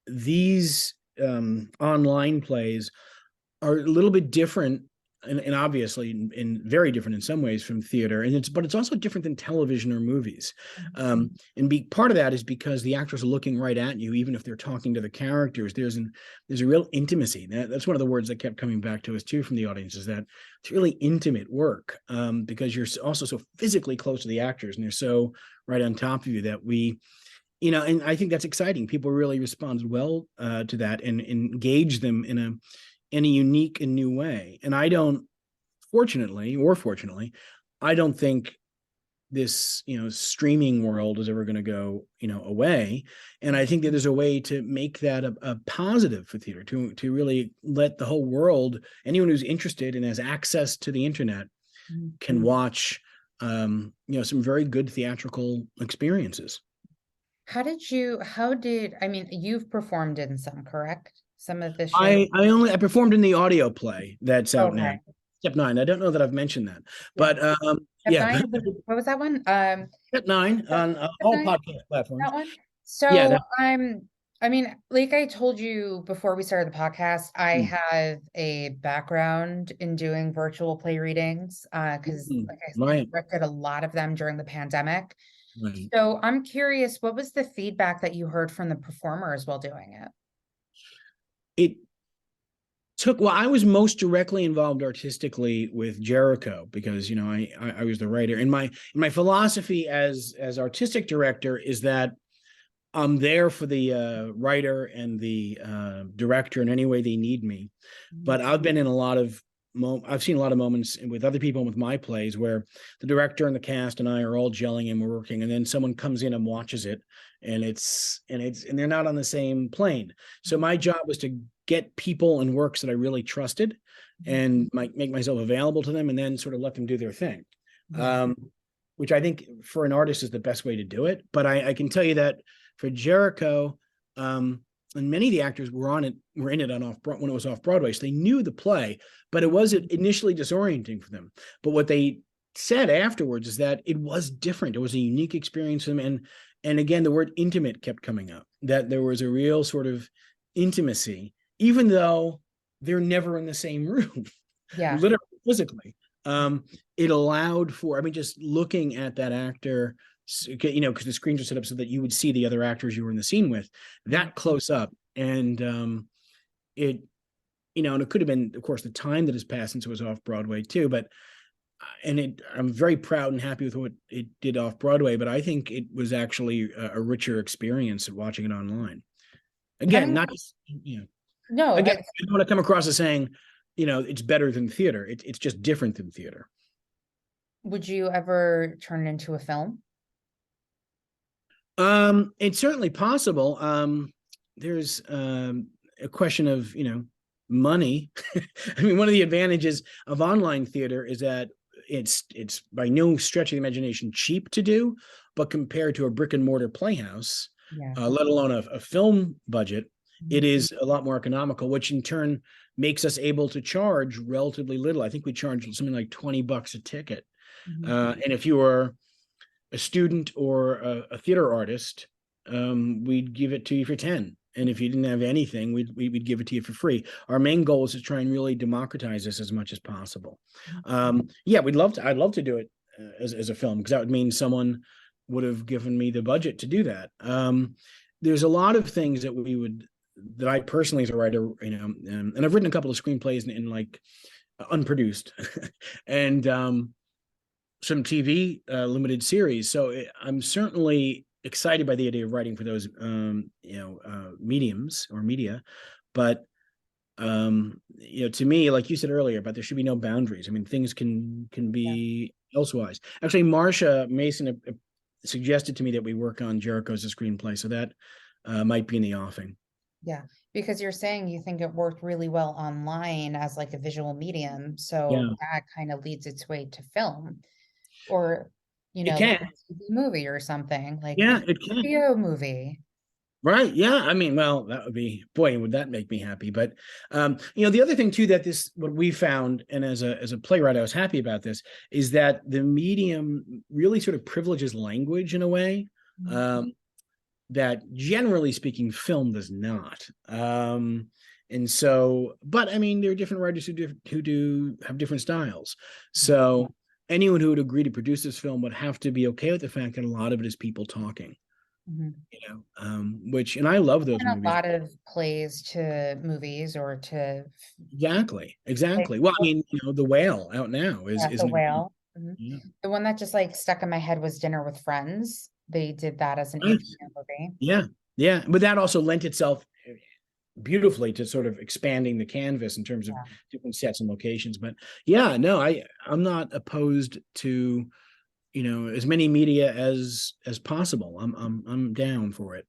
these online plays are a little bit different, and obviously in very different in some ways from theater, but it's also different than television or movies. And part of that is because the actors are looking right at you, even if they're talking to the characters. There's a real intimacy. That's one of the words that kept coming back to us too from the audience, is that it's really intimate work, because you're also so physically close to the actors, and they're so right on top of you that and I think that's exciting. People really responded well to that and engage them in a unique and new way. And fortunately, I don't think this, streaming world is ever going to go, away. And I think that there's a way to make that a positive for theater, to really let the whole world, anyone who's interested and has access to the internet, can watch, some very good theatrical experiences. You've performed in some, correct? Some of the shows? I performed in the audio play that's out now. Okay. Step 9. I don't know that I've mentioned that, but Step 9, what was that one? Step 9 on all 9? podcast platforms. That one? So Yeah, I mean, like I told you before we started the podcast, I Mm, have a background in doing virtual play readings because, mm, like I right, directed a lot of them during the pandemic. right. So I'm curious, what was the feedback that you heard from the performers while doing it? It took, well, I was most directly involved artistically with Jericho because, I was the writer, and my philosophy as artistic director is that I'm there for the writer and the director in any way they need me. Mhm. But I've been in a lot of I've seen a lot of moments with other people with my plays where the director and the cast and I are all gelling and we're working, and then someone comes in and watches it, and they're not on the same plane. So my job was to get people and works that I really trusted, Mhm. and make myself available to them, and then sort of let them do their thing. Yeah. Um, which I think for an artist is the best way to do it. But I can tell you that for Jericho, and many of the actors were in it on off when it was off Broadway, so they knew the play, but it was initially disorienting for them. But what they said afterwards is that it was different. It was a unique experience for them, and again, the word intimate kept coming up. That there was a real sort of intimacy, even though they're never in the same room, Yeah. literally physically. Um, it allowed for, I mean, just looking at that actor, because the screens are set up so that you would see the other actors you were in the scene with Mhm. that close up. And it, and it could have been, of course, the time that has passed since it was off Broadway too. But, I'm very proud and happy with what it did off Broadway. But I think it was actually a richer experience of watching it online. I Again, mean, not just, no, again, I don't want to come across as saying, it's better than theater. It's just different than theater. would you ever turn it into a film? It's certainly possible. There's a question of, money. I mean, one of the advantages of online theater is that it's by no stretch of the imagination cheap to do, but compared to a brick and mortar playhouse, Yeah. let alone a film budget, it Mhm. is a lot more economical, which in turn makes us able to charge relatively little. I think we charge something like $20 a ticket. Mhm. And if you are a student or a theater artist, we'd give it to you for 10. And if you didn't have anything, we'd give it to you for free. Our main goal is to try and really democratize this as much as possible. Mhm. Yeah, I'd love to do it as a film, because that would mean someone would have given me the budget to do that. There's a lot of things that I personally as a writer, and I've written a couple of screenplays in like unproduced, and some TV limited series. So I'm certainly excited by the idea of writing for those, mediums or media. But to me, like you said earlier, but there should be no boundaries. I mean, things can Yeah. be elsewise. Actually, Marsha Mason suggested to me that we work on Jericho's screenplay, so that might be in the offing. Yeah, because you're saying you think it worked really well online as like a visual medium, so Yeah, that kind of leads its way to film or, it like can. a TV movie or something, like Yeah, the it can. HBO movie. Right. Yeah. I mean, well, that would be, boy, would that make me happy. But the other thing too, that what we found, and as a playwright, I was happy about this, is that the medium really sort of privileges language in a way, Mhm. um, that generally speaking, film does not. And so, but I mean, there are different writers who do have different styles. Yeah. So anyone who would agree to produce this film would have to be okay with the fact that a lot of it is people talking. Mhm. Which, and I love those And a movies. lot of plays to movies or to Exactly, like, exactly. Well, I mean, The Whale out now is The an example. Whale. Mhm. Yeah. The one that just like stuck in my head was Dinner with Friends. They did that as an Right. HBO movie. Yeah, yeah, but that also lent itself beautifully to sort of expanding the canvas in terms of Yeah. different sets and locations. But yeah, no, I'm not opposed to as many media as possible. I'm down for it.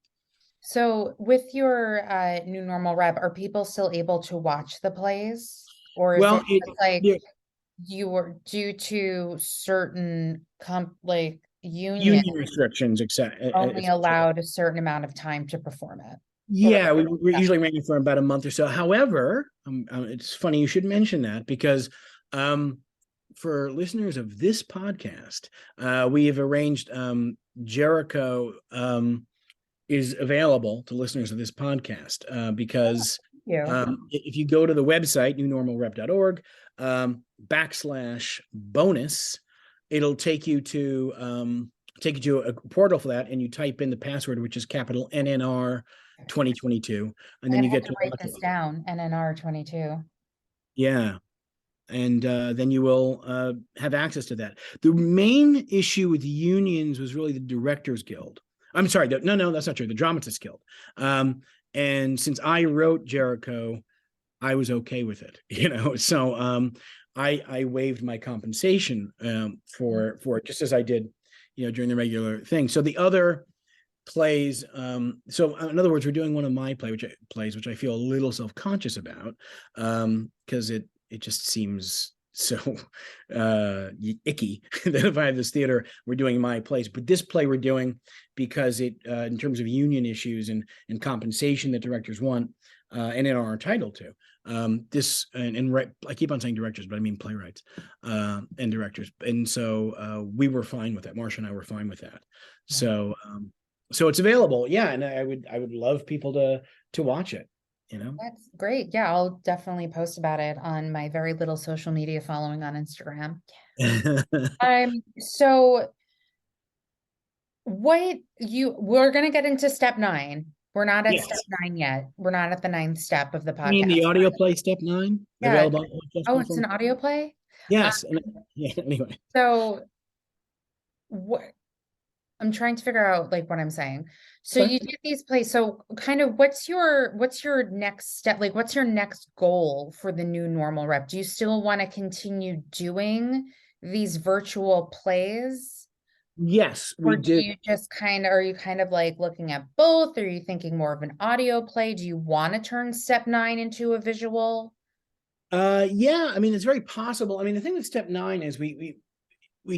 So with your new normal rep, are people still able to watch the plays? Or is Well, it just like yeah, you were due to certain like union union restrictions, etc. only allowed a certain amount of time to perform it? Or Yeah, we're usually ranking for about a month or so. However, it's funny you should mention that, because um, for listeners of this podcast, we have arranged Jericho is available to listeners of this podcast because You. if you go to the website, newnormalrep.org, /bonus, it'll take you to a portal for that, and you type in the password, which is capital NNR 2022, and I'm then gonna you have get to to write watch this it. down, NNR 22. Yeah. And then you will have access to that. The main issue with unions was really the Directors Guild. I'm sorry, no, that's not true. The Dramatists Guild. And since I wrote Jericho, I was okay with it, So I waived my compensation for it, just as I did, during the regular thing. So the other plays, so in other words, we're doing one of my plays, which I feel a little self-conscious about, because it just seems so icky that if I have this theater, we're doing my plays. But this play we're doing because it, in terms of union issues and compensation that directors want, and are entitled to. This and I keep on saying directors, but I mean playwrights and directors. And so we were fine with that. Marsha and I were fine with that. So so it's available. Yeah, and I would love people to watch it. That's great. Yeah, I'll definitely post about it on my very little social media following on Instagram. So we're gonna get into step 9. We're not at Yes. step 9 yet. We're not at the 9th step of the I mean, the podcast. audio play step 9 Yeah. available on podcast Oh, it's platform. an audio play? Um, Yes. Yeah. Anyway. so what I'm trying to figure out like what I'm saying. So Okay. you did these plays. So kind of what's your next step? Like what's your next goal for the new normal rep? Do you still want to continue doing these virtual plays? Yes, we Or do do. you just are you kind of like looking at both? Are you thinking more of an audio play? Do you want to turn step 9 into a visual? Yeah, I mean, it's very possible. I mean, the thing with step 9 is we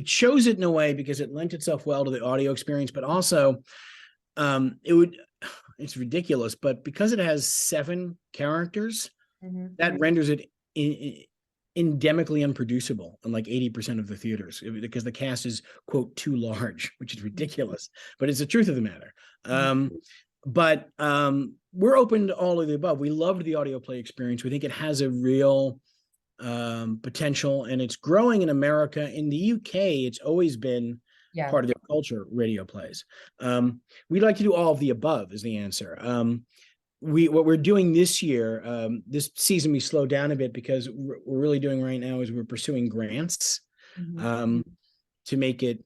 chose it in a way because it lent itself well to the audio experience, but also it's ridiculous, but because it has 7 characters, that renders it endemically unproducible in like 80% of the theaters, because the cast is, quote, too large, which is ridiculous, but it's the truth of the matter. But we're open to all of the above. We loved the audio play experience. We think it has a real potential, and it's growing in America. In the UK, it's always been Yeah. part of their culture, radio plays. We'd like to do all of the above is the answer. What we're doing this year, this season, we slowed down a bit because we're really doing right now is we're pursuing grants to make it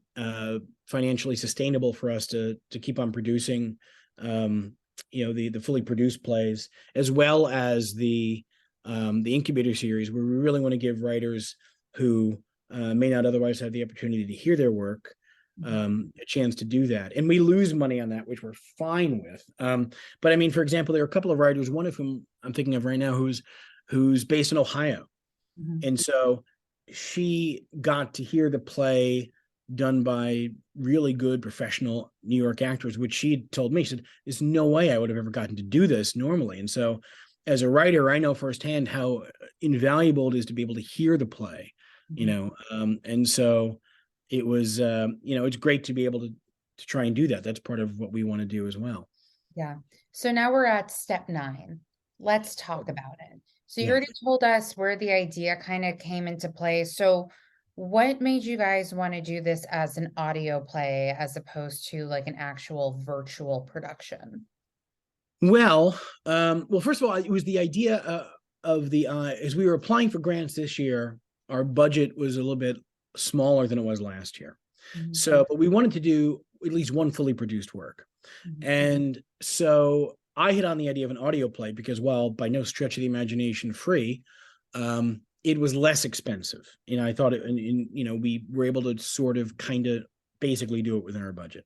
financially sustainable for us to keep on producing, the fully produced plays, as well as the incubator series, where we really want to give writers who may not otherwise have the opportunity to hear their work a chance to do that. And we lose money on that, which we're fine with. But I mean, for example, there are a couple of writers, one of whom I'm thinking of right now, who's based in Ohio. And so she got to hear the play done by really good professional New York actors, which she told me, she said, there's no way I would have ever gotten to do this normally. And so as a writer, I know firsthand how invaluable it is to be able to hear the play, and so it was, it's great to be able to try and do that. That's part of what we want to do as well. Yeah. So now we're at step 9. Let's talk about it. So you Yeah. already told us where the idea kind of came into play. So what made you guys want to do this as an audio play as opposed to like an actual virtual production? Well, first of all, it was the idea of as we were applying for grants this year, our budget was a little bit smaller than it was last year. So, but we wanted to do at least one fully produced work. And so I hit on the idea of an audio play because, while by no stretch of the imagination free, it was less expensive. I thought we were able to sort of kind of basically do it within our budget.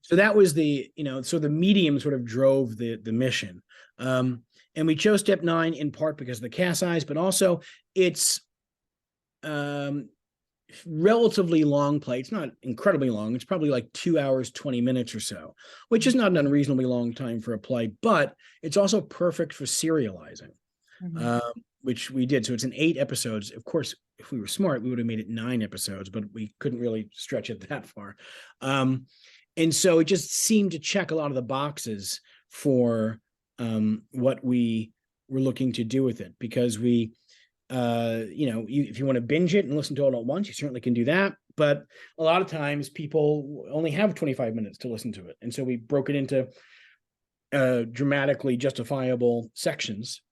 So that was so the medium sort of drove the mission. And we chose step 9 in part because of the cast size, but also it's relatively long play. It's not incredibly long. It's probably like 2 hours, 20 minutes or so, which is not an unreasonably long time for a play, but it's also perfect for serializing, which we did. So it's in 8 episodes. Of course, if we were smart, we would have made it 9 episodes, but we couldn't really stretch it that far. And so it just seemed to check a lot of the boxes for what we were looking to do with it, because we, if you want to binge it and listen to it all at once, you certainly can do that. But a lot of times people only have 25 minutes to listen to it. And so we broke it into dramatically justifiable sections.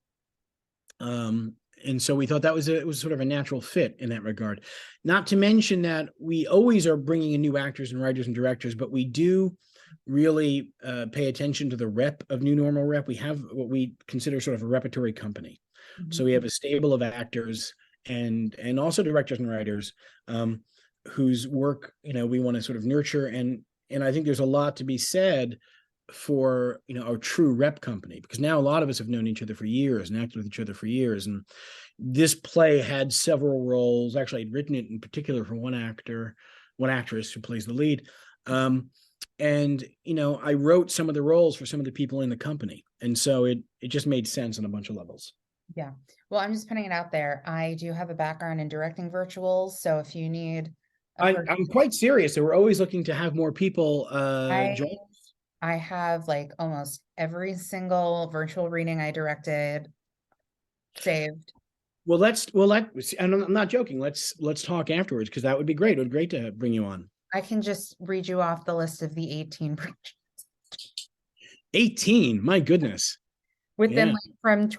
And so we thought it was sort of a natural fit in that regard. Not to mention that we always are bringing in new actors and writers and directors, but we do really pay attention to the rep of New Normal Rep. We have what we consider sort of a repertory company. Mhm. So we have a stable of actors and also directors and writers whose work we want to sort of nurture, and I think there's a lot to be said for our true rep company, because now a lot of us have known each other for years and acted with each other for years, and this play had several roles. Actually, I'd written it in particular for one actress who plays the lead, and I wrote some of the roles for some of the people in the company, and so it just made sense on a bunch of levels. Yeah. Well, I'm just putting it out there. I do have a background in directing virtuals, so if you need a I'm quite serious. So we're always looking to have more people join. I have like almost every single virtual reading I directed saved. Well, and I'm not joking. Let's talk afterwards, because that would be great. It would be great to bring you on. I can just read you off the list of the 18 18, my goodness. within Yeah. like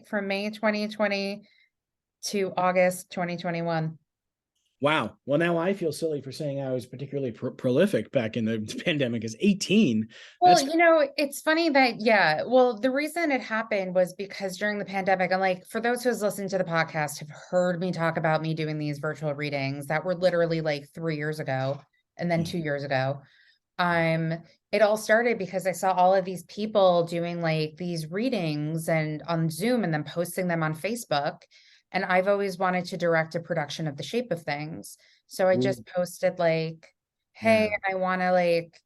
from May 2020 to August 2021. Wow. Well, now I feel silly for saying I was particularly prolific back in the pandemic. Is 18. Well, That's it's funny that, yeah, well, the reason it happened was because during the pandemic, and like for those who's listened to the podcast have heard me talk about me doing these virtual readings that were literally like 3 years ago and then 2 years ago. It all started because I saw all of these people doing like these readings and on Zoom and then posting them on Facebook. And I've always wanted to direct a production of The Shape of Things. So I just posted like, hey, yeah. I want to like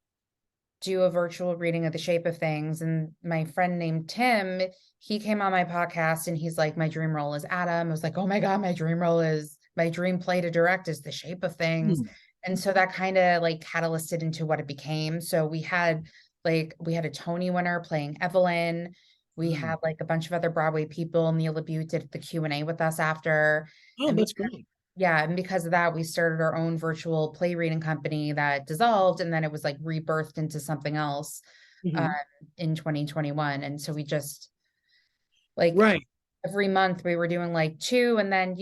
do a virtual reading of The Shape of Things. And my friend named Tim, he came on my podcast and he's like, my dream role is Adam. I was like, oh my God, my dream play to direct is The Shape of Things. And so that kind of like catalysted into what it became. So we had a Tony winner playing Evelyn. We had like a bunch of other Broadway people. Neil LaBute did the Q&A with us after. Oh, And that's great. yeah, and because of that, we started our own virtual play reading company that dissolved, and then it was like rebirthed into something else um, Mm-hmm. in 2021. And so we just like Right. every month we were doing like two, and then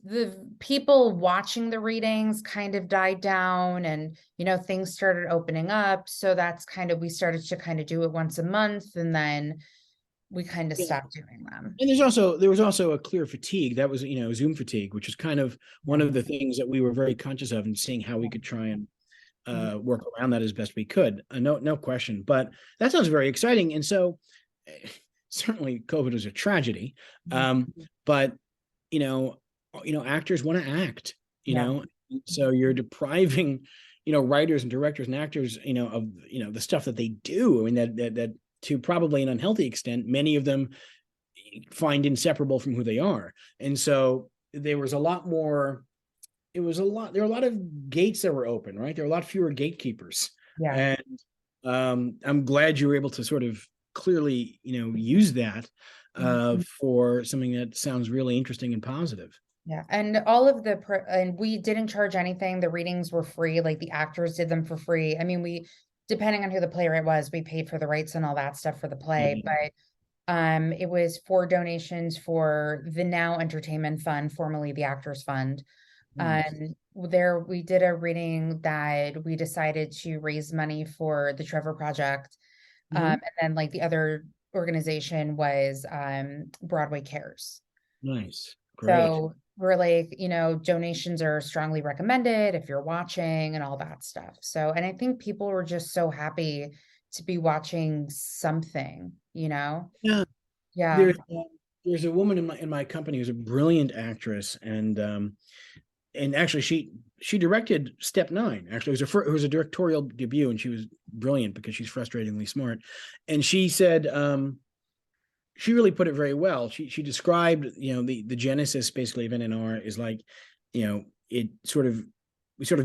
the people watching the readings kind of died down, and things started opening up. So that's kind of we started to kind of do it once a month, and then we kind of Yeah. stopped doing them. And there was also a clear fatigue that was Zoom fatigue, which is kind of one Yeah. of the things that we were very conscious of, and seeing how we could try and Mhm. work around that as best we could. No question. But that sounds very exciting. And so certainly COVID was a tragedy. But actors want to act, Yeah. so you're depriving, writers and directors and actors, of, the stuff that they do. I mean, that to probably an unhealthy extent, many of them find inseparable from who they are. And so there was a lot more, there were a lot of gates that were open, right? There were a lot fewer gatekeepers. Yeah. And I'm glad you were able to sort of clearly, use that for something that sounds really interesting and positive. Yeah. And and we didn't charge anything. The readings were free. Like the actors did them for free. I mean, depending on who the playwright was, we paid for the rights and all that stuff for the play, but it was for donations for the Now Entertainment Fund, formerly the Actors Fund. There we did a reading that we decided to raise money for the Trevor Project. And then like the other organization was Broadway Cares. Nice. Great. So we're like, donations are strongly recommended if you're watching and all that stuff. So, and I think people were just so happy to be watching something. Yeah. Yeah. There's a woman in my company who's a brilliant actress, and actually she directed Step 9. Actually, it was a directorial debut, and she was brilliant because she's frustratingly smart. And she said she really put it very well. She described the genesis basically of NNR is like, we sort of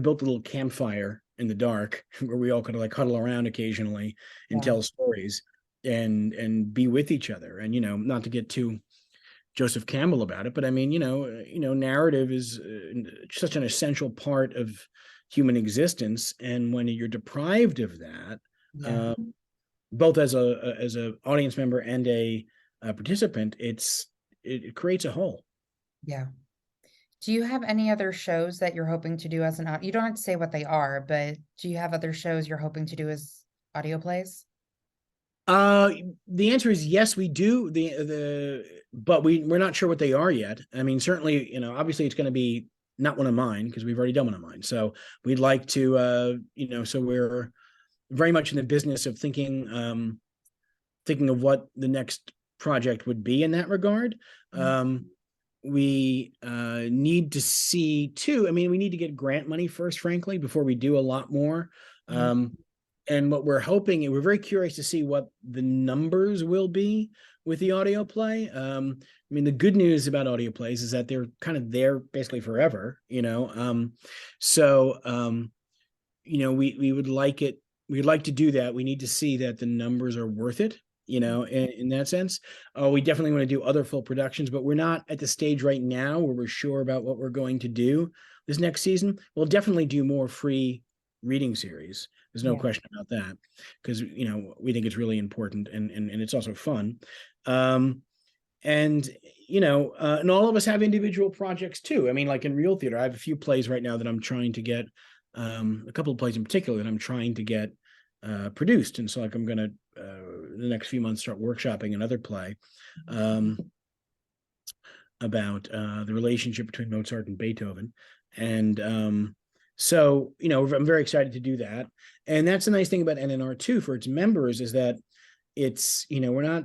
built a little campfire in the dark where we all kind of like huddle around occasionally and Yeah. tell stories and be with each other. And, not to get too Joseph Campbell about it, but I mean, narrative is such an essential part of human existence. And when you're deprived of that, Yeah. um, both as a audience member and a participant, it creates a hole. Yeah. Do you have any other shows that you're hoping to do as an you don't have to say what they are, but do you have other shows you're hoping to do as audio plays? Uh, the answer is yes, we do. But we're not sure what they are yet. I mean, certainly, obviously it's going to be not one of mine because we've already done one of mine. So we'd like to, so we're very much in the business of thinking of what the next project would be in that regard. Mhm. We need to see too. I mean, we need to get grant money first, frankly, before we do a lot more. Mhm. And what we're hoping, and we're very curious to see what the numbers will be with the audio play. I mean, the good news about audio plays is that they're kind of there basically forever, So, we would like it. We'd like to do that. We need to see that the numbers are worth it, in that sense. We definitely want to do other full productions, but we're not at the stage right now where we're sure about what we're going to do this next season. We'll definitely do more free reading series. There's no Yeah. question about that because we think it's really important and it's also fun. Um, and and all of us have individual projects too. I mean, like in real theater, I have a few plays right now that I'm trying to get, a couple of plays in particular that I'm trying to get produced. And so, like, I'm going to the next few months start workshopping another play um, about the relationship between Mozart and Beethoven. And so, I'm very excited to do that. And that's the nice thing about NNR too for its members is that it's, we're not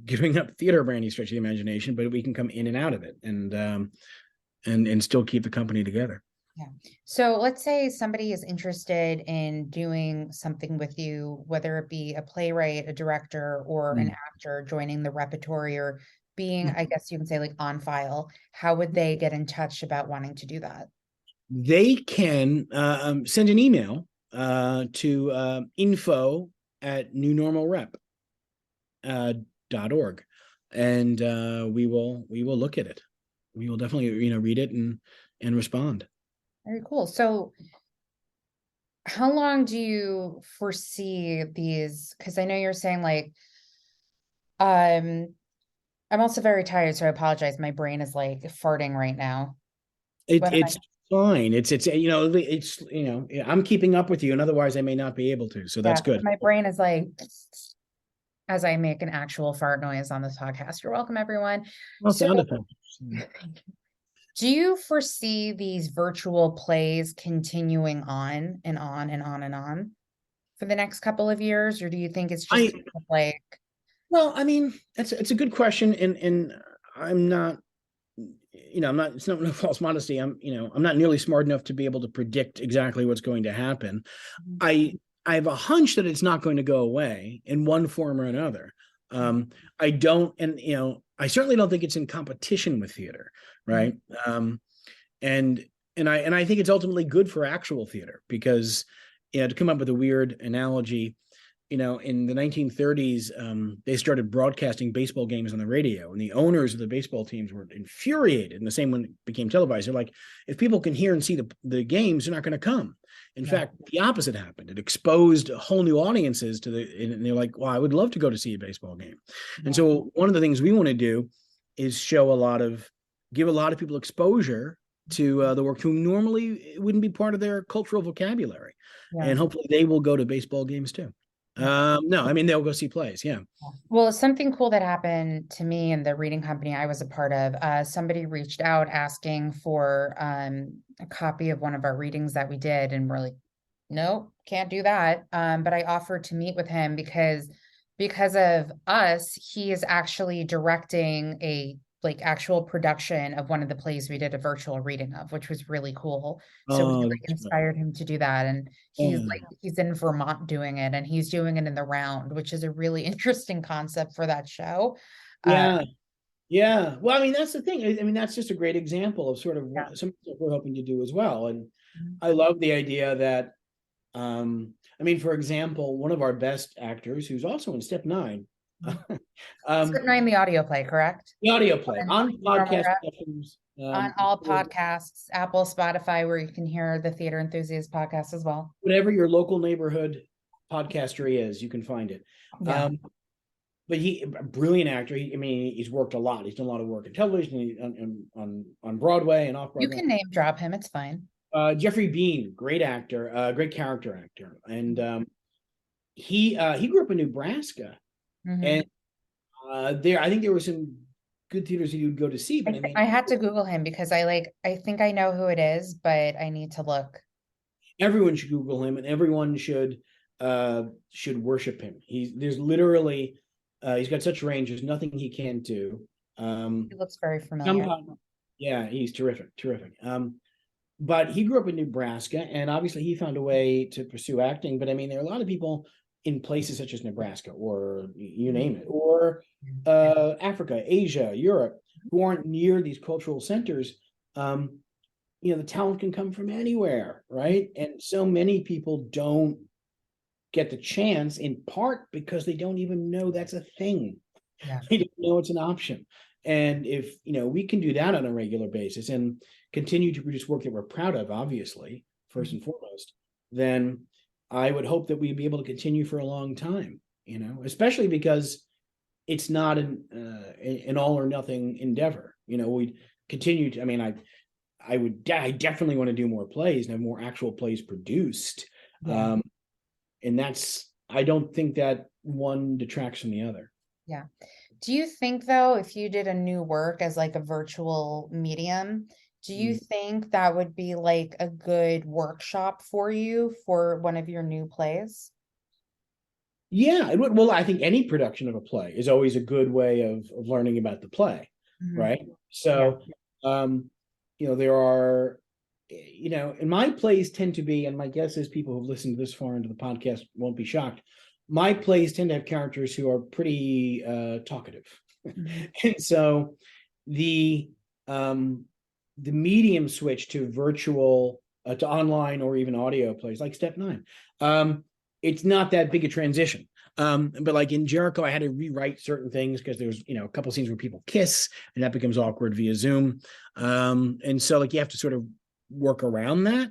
giving up theater by any stretch of the imagination, but we can come in and out of it and still keep the company together. Yeah. So let's say somebody is interested in doing something with you, whether it be a playwright, a director, or an Mm. actor joining the repertory or being, I guess you can say, like on file. How would they get in touch about wanting to do that? They can send an email to info at newnormalrep .org, and we will look at it. We will definitely read it and respond. Very cool. So how long do you foresee these? Because I know you're saying like, um, I'm also very tired, so I apologize. My brain is like farting right now. What am I? It's fine. I'm keeping up with you, and otherwise I may not be able to. So Yeah, that's good. my brain is like as I make an actual fart noise on this podcast. You're welcome, everyone. Well, So, sound effects. do you foresee these virtual plays continuing on and on and on and on for the next couple of years, or do you think it's just I kind of like, Well, I mean, it's a good question, and I'm not, I'm not. It's not no false modesty. I'm not nearly smart enough to be able to predict exactly what's going to happen. I I have a hunch that it's not going to go away in one form or another. I don't, and I certainly don't think it's in competition with theater, right? And and I think it's ultimately good for actual theater because, to come up with a weird analogy, in the 1930s, they started broadcasting baseball games on the radio, and the owners of the baseball teams were infuriated. And the same when it became televised. They're like, if people can hear and see the games, they're not going to come. In yeah, fact, the opposite happened. It exposed whole new audiences and they're like, well, I would love to go to see a baseball game. And yeah, so one of the things we want to do is give a lot of people exposure to the work who normally wouldn't be part of their cultural vocabulary. yeah, And hopefully they will go to baseball games too. yeah. No, I mean they'll go see plays. Yeah. Well, something cool that happened to me in the reading company I was a part of, somebody reached out asking for a copy of one of our readings that we did, and we're like, no, can't do that. But I offered to meet with him because of us, he is actually directing a like actual production of one of the plays we did a virtual reading of, which was really cool. So we Oh, like that's right. inspired him to do that. And Yeah. he's in Vermont doing it and he's doing it in the round, which is a really interesting concept for that show. Uh, Yeah. Yeah. Well, I mean, that's the thing. I mean, that's just a great example of sort of Yeah. what something that we're hoping to do as well. And Mhm. I love the idea that, I mean, for example, one of our best actors, who's also in Step Nine, Step um, 9, the audio play, correct? the audio play On on Normal podcast Rep, platforms, on all podcasts, Apple, Spotify, where you can hear the Theater Enthusiast podcast as well. whatever your local neighborhood podcaster is, you can find it. Yeah. But he, a brilliant actor. I mean, he's worked a lot. He's done a lot of work in television, on Broadway and off You Broadway. can name drop him, it's fine. Jeffrey Bean, great actor, great character actor, and he grew up in Nebraska, Mhm. and there I think there were some good theaters that you would go to see. But I mean, I had to Google him because I think I know who it is, but I need to look. everyone should Google him, and everyone should worship him. There's literally he's got such range. There's nothing he can't do. He looks very familiar. Sometimes, yeah, he's terrific, terrific. But he grew up in Nebraska, and obviously he found a way to pursue acting. But I mean, there are a lot of people in places such as Nebraska, or you name it, or Africa, Asia, Europe, who aren't near these cultural centers. The talent can come from anywhere, right? And so many people don't get the chance, in part because they don't even know that's a thing. Yeah. They don't know it's an option. And if we can do that on a regular basis and continue to produce work that we're proud of, obviously, first and foremost, then I would hope that we'd be able to continue for a long time, especially because it's not an all or nothing endeavor. We continue to, I mean, I definitely want to do more plays and have more actual plays produced. Yeah. And I don't think that one detracts from the other. Yeah. Do you think though, if you did a new work as like a virtual medium, do you think that would be like a good workshop for you for one of your new plays? Yeah, it would. Well, I think any production of a play is always a good way of learning about the play, Mhm. right? Yeah. So, there are, and my plays tend to be, and my guess is people who've listened this far into the podcast won't be shocked. My plays tend to have characters who are pretty talkative, Mhm. and so the the medium switch to virtual, to online or even audio plays like Step Nine. It's not that big a transition. But like in Jericho, I had to rewrite certain things because there's a couple scenes where people kiss, and that becomes awkward via Zoom. And so like you have to sort of work around that.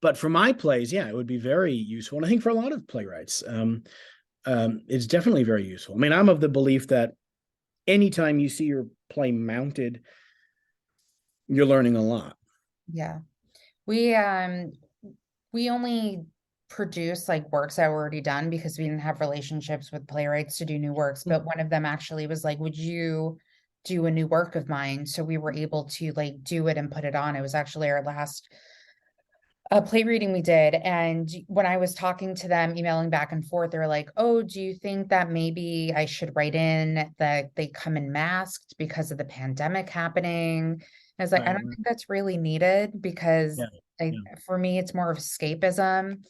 But for my plays, yeah, it would be very useful. And I think for a lot of playwrights, it's definitely very useful. I mean, I'm of the belief that anytime you see your play mounted, you're learning a lot. Yeah. We only produce like works that were already done because we didn't have relationships with playwrights to do new works. But one of them actually was like, would you do a new work of mine? So we were able to like do it and put it on. It was actually our last play reading we did. And when I was talking to them, emailing back and forth, they were like, oh, do you think that maybe I should write in that they come in masked because of the pandemic happening? I was like, I Right. don't think that's really needed because Yeah. Yeah. for me, it's more of escapism.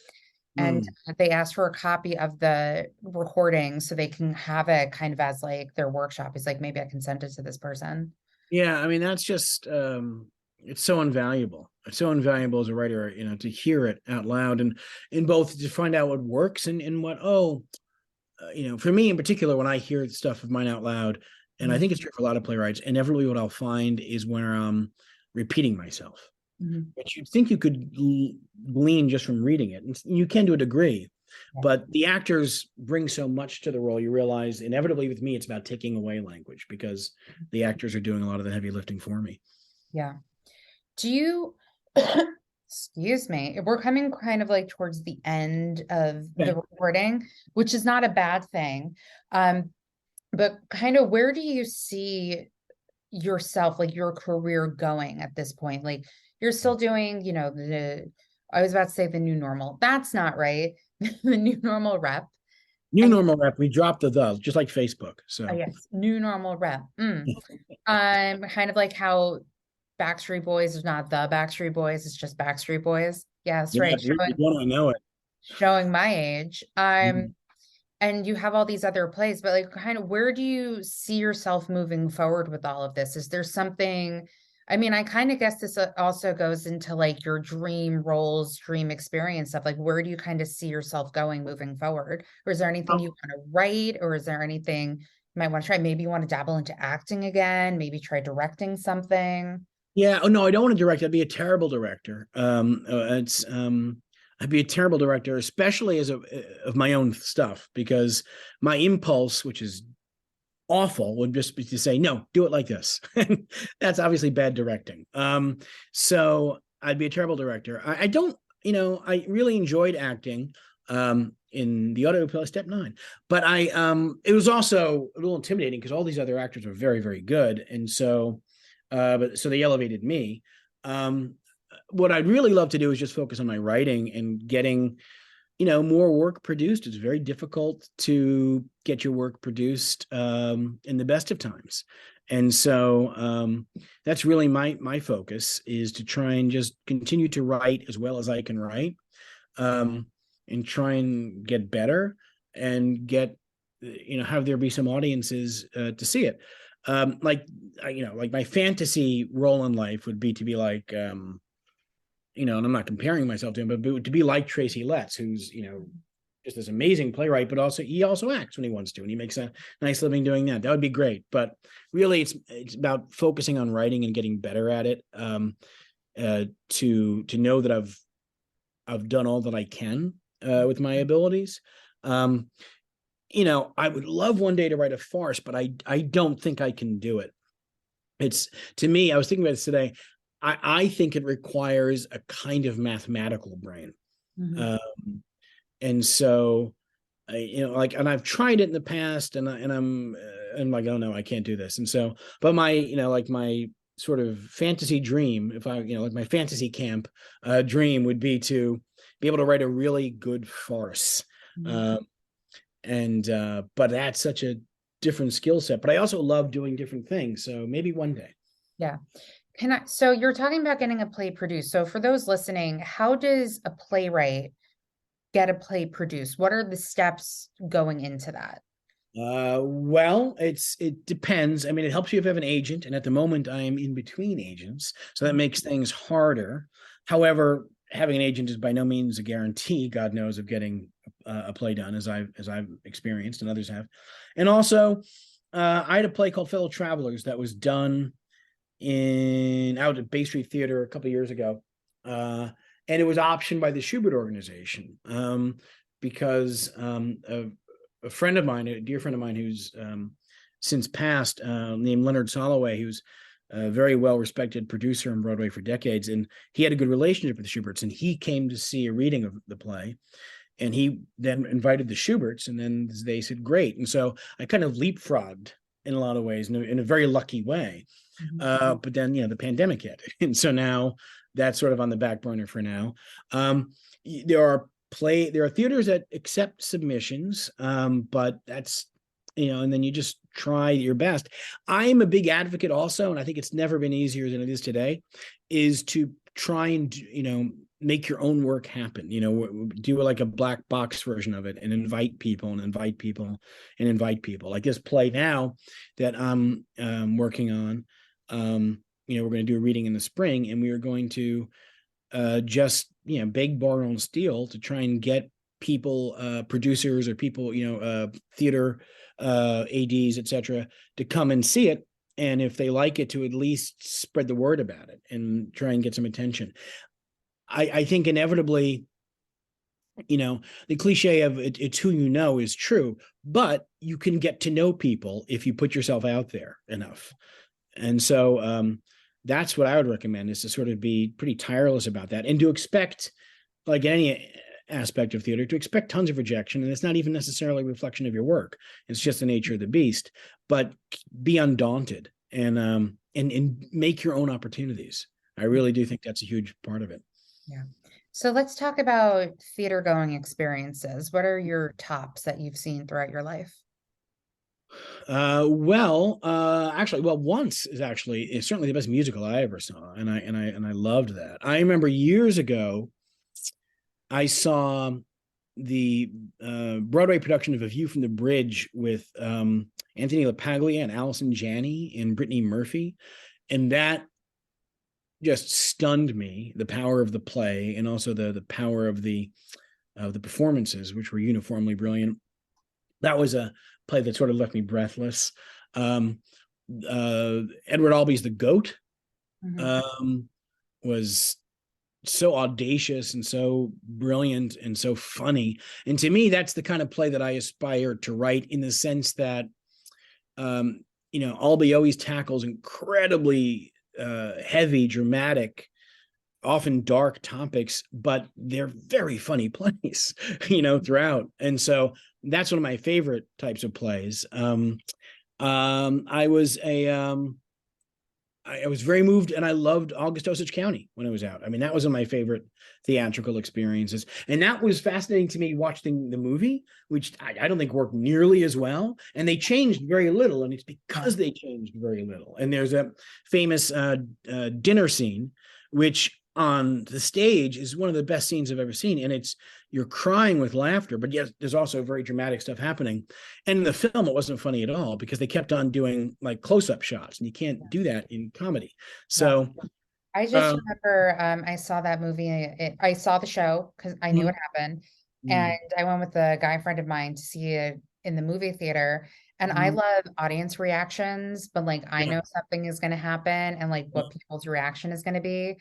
And Mm. they asked for a copy of the recording so they can have it kind of as like their workshop. It's like, maybe I can send it to this person. Yeah, I mean that's just it's so invaluable. It's so invaluable as a writer, to hear it out loud and in both to find out what works and what for me in particular when I hear stuff of mine out loud, and I think it's true for a lot of playwrights, inevitably what I'll find is when I'm repeating myself. Mhm. But you'd think you could glean just from reading it, and you can to a degree. Yeah. But the actors bring so much to the role. You realize inevitably with me, it's about taking away language because the actors are doing a lot of the heavy lifting for me. Yeah. Do you, excuse me, we're coming kind of like towards the end of the Okay. recording, which is not a bad thing. But kind of where do you see yourself, like your career going at this point? Like you're still doing, I was about to say the new normal. That's not right. The new normal rep. New And normal rep. We dropped the just like Facebook. So yes, new normal rep. Kind of like how Backstreet Boys is not the Backstreet Boys, it's just Backstreet Boys. Yeah, that's yeah, right. you don't know it. Showing my age. Mhm. and you have all these other plays, but like kind of where do you see yourself moving forward with all of this? Is there something, I mean, I kind of guess this also goes into like your dream roles, dream experience stuff. Like, where do you kind of see yourself going moving forward? Or is there anything you want to write? Or is there anything you might want to try? Maybe you want to dabble into acting again, maybe try directing something. Yeah. Oh no, I don't want to direct. I'd be a terrible director. It's I'd be a terrible director, especially as of my own stuff, because my impulse, which is awful, would just be to say, no, do it like this. That's obviously bad directing. So I'd be a terrible director. I don't, I really enjoyed acting in the audio play Step 9, but it was also a little intimidating because all these other actors were very, very good. And so, but so they elevated me. What I'd really love to do is just focus on my writing and getting more work produced. It's very difficult to get your work produced in the best of times. And so that's really my focus, is to try and just continue to write as well as I can write, and try and get better and get, have there be some audiences to see it. Like my fantasy role in life would be to be like, and I'm not comparing myself to him, but to be like Tracy Letts, who's, just this amazing playwright, but also he also acts when he wants to, and he makes a nice living doing that. That would be great. But really, it's about focusing on writing and getting better at it. To know that I've done all that I can with my abilities. I would love one day to write a farce, but I don't think I can do it. It's, to me, I was thinking about this today. I think it requires a kind of mathematical brain. Mm-hmm. And so, and I've tried it in the past, and I'm like, oh no, I can't do this. And so, but my, like my sort of fantasy dream, if I, like my fantasy camp dream would be to be able to write a really good farce. Mm-hmm. But that's such a different skill set, but I also love doing different things. So maybe one day. Yeah. So you're talking about getting a play produced. So for those listening, how does a playwright get a play produced? What are the steps going into that? Well, it depends. I mean, it helps you if you have an agent, and at the moment I am in between agents, so that makes things harder. However, having an agent is by no means a guarantee, God knows, of getting a play done, as I've experienced and others have. And also, I had a play called Fellow Travelers that was done out at Bay Street Theater a couple of years ago, and it was optioned by the Schubert organization, because a friend of mine, a dear friend of mine who's since passed, named Leonard Soloway, who's a very well-respected producer on Broadway for decades, and he had a good relationship with the Schuberts, and he came to see a reading of the play, and he then invited the Schuberts, and then they said, great. And so I kind of leapfrogged in a lot of ways, in a very lucky way. Mm-hmm. But then, the pandemic hit. And so now that's sort of on the back burner for now. There are theaters that accept submissions, but that's, and then you just try your best. I'm a big advocate also, and I think it's never been easier than it is today, is to try and, make your own work happen, do like a black box version of it, and invite people and invite people and invite people. Like this play now that I'm working on, we're going to do a reading in the spring, and we are going to just, beg, borrow, and steal to try and get people, producers or people, theater ads, etc., to come and see it, and if they like it, to at least spread the word about it and try and get some attention. I think inevitably, the cliche of it's who you know is true, but you can get to know people if you put yourself out there enough. And so that's what I would recommend, is to sort of be pretty tireless about that, and to expect, like any aspect of theater, to expect tons of rejection. And it's not even necessarily a reflection of your work. It's just the nature of the beast. But be undaunted, and make your own opportunities. I really do think that's a huge part of it. Yeah. So let's talk about theater going experiences. What are your tops that you've seen throughout your life? Once is certainly the best musical I ever saw, and I loved that. I remember years ago, I saw Broadway production of A View from the Bridge with Anthony LaPaglia and Allison Janney and Brittany Murphy, and that just stunned me. The power of the play and also the power of the performances, which were uniformly brilliant. That was a play that sort of left me breathless. Edward Albee's The Goat was so audacious and so brilliant and so funny. And to me, that's the kind of play that I aspire to write, in the sense that, Albee always tackles incredibly heavy, dramatic, often dark topics, but they're very funny plays, throughout. And so that's one of my favorite types of plays. I was I was very moved, and I loved August Osage County when it was out. I mean, that was one of my favorite theatrical experiences. And that was fascinating to me watching the movie, which I don't think worked nearly as well. And they changed very little, and it's because they changed very little. And there's a famous dinner scene, which on the stage is one of the best scenes I've ever seen. And you're crying with laughter, but yes, there's also very dramatic stuff happening. And in the film, it wasn't funny at all because they kept on doing like close-up shots, and you can't do that in comedy. So I just remember I saw that movie. I saw the show because I knew what happened. And I went with a guy friend of mine to see it in the movie theater. And I love audience reactions, but like I know something is going to happen and like what people's reaction is going to be.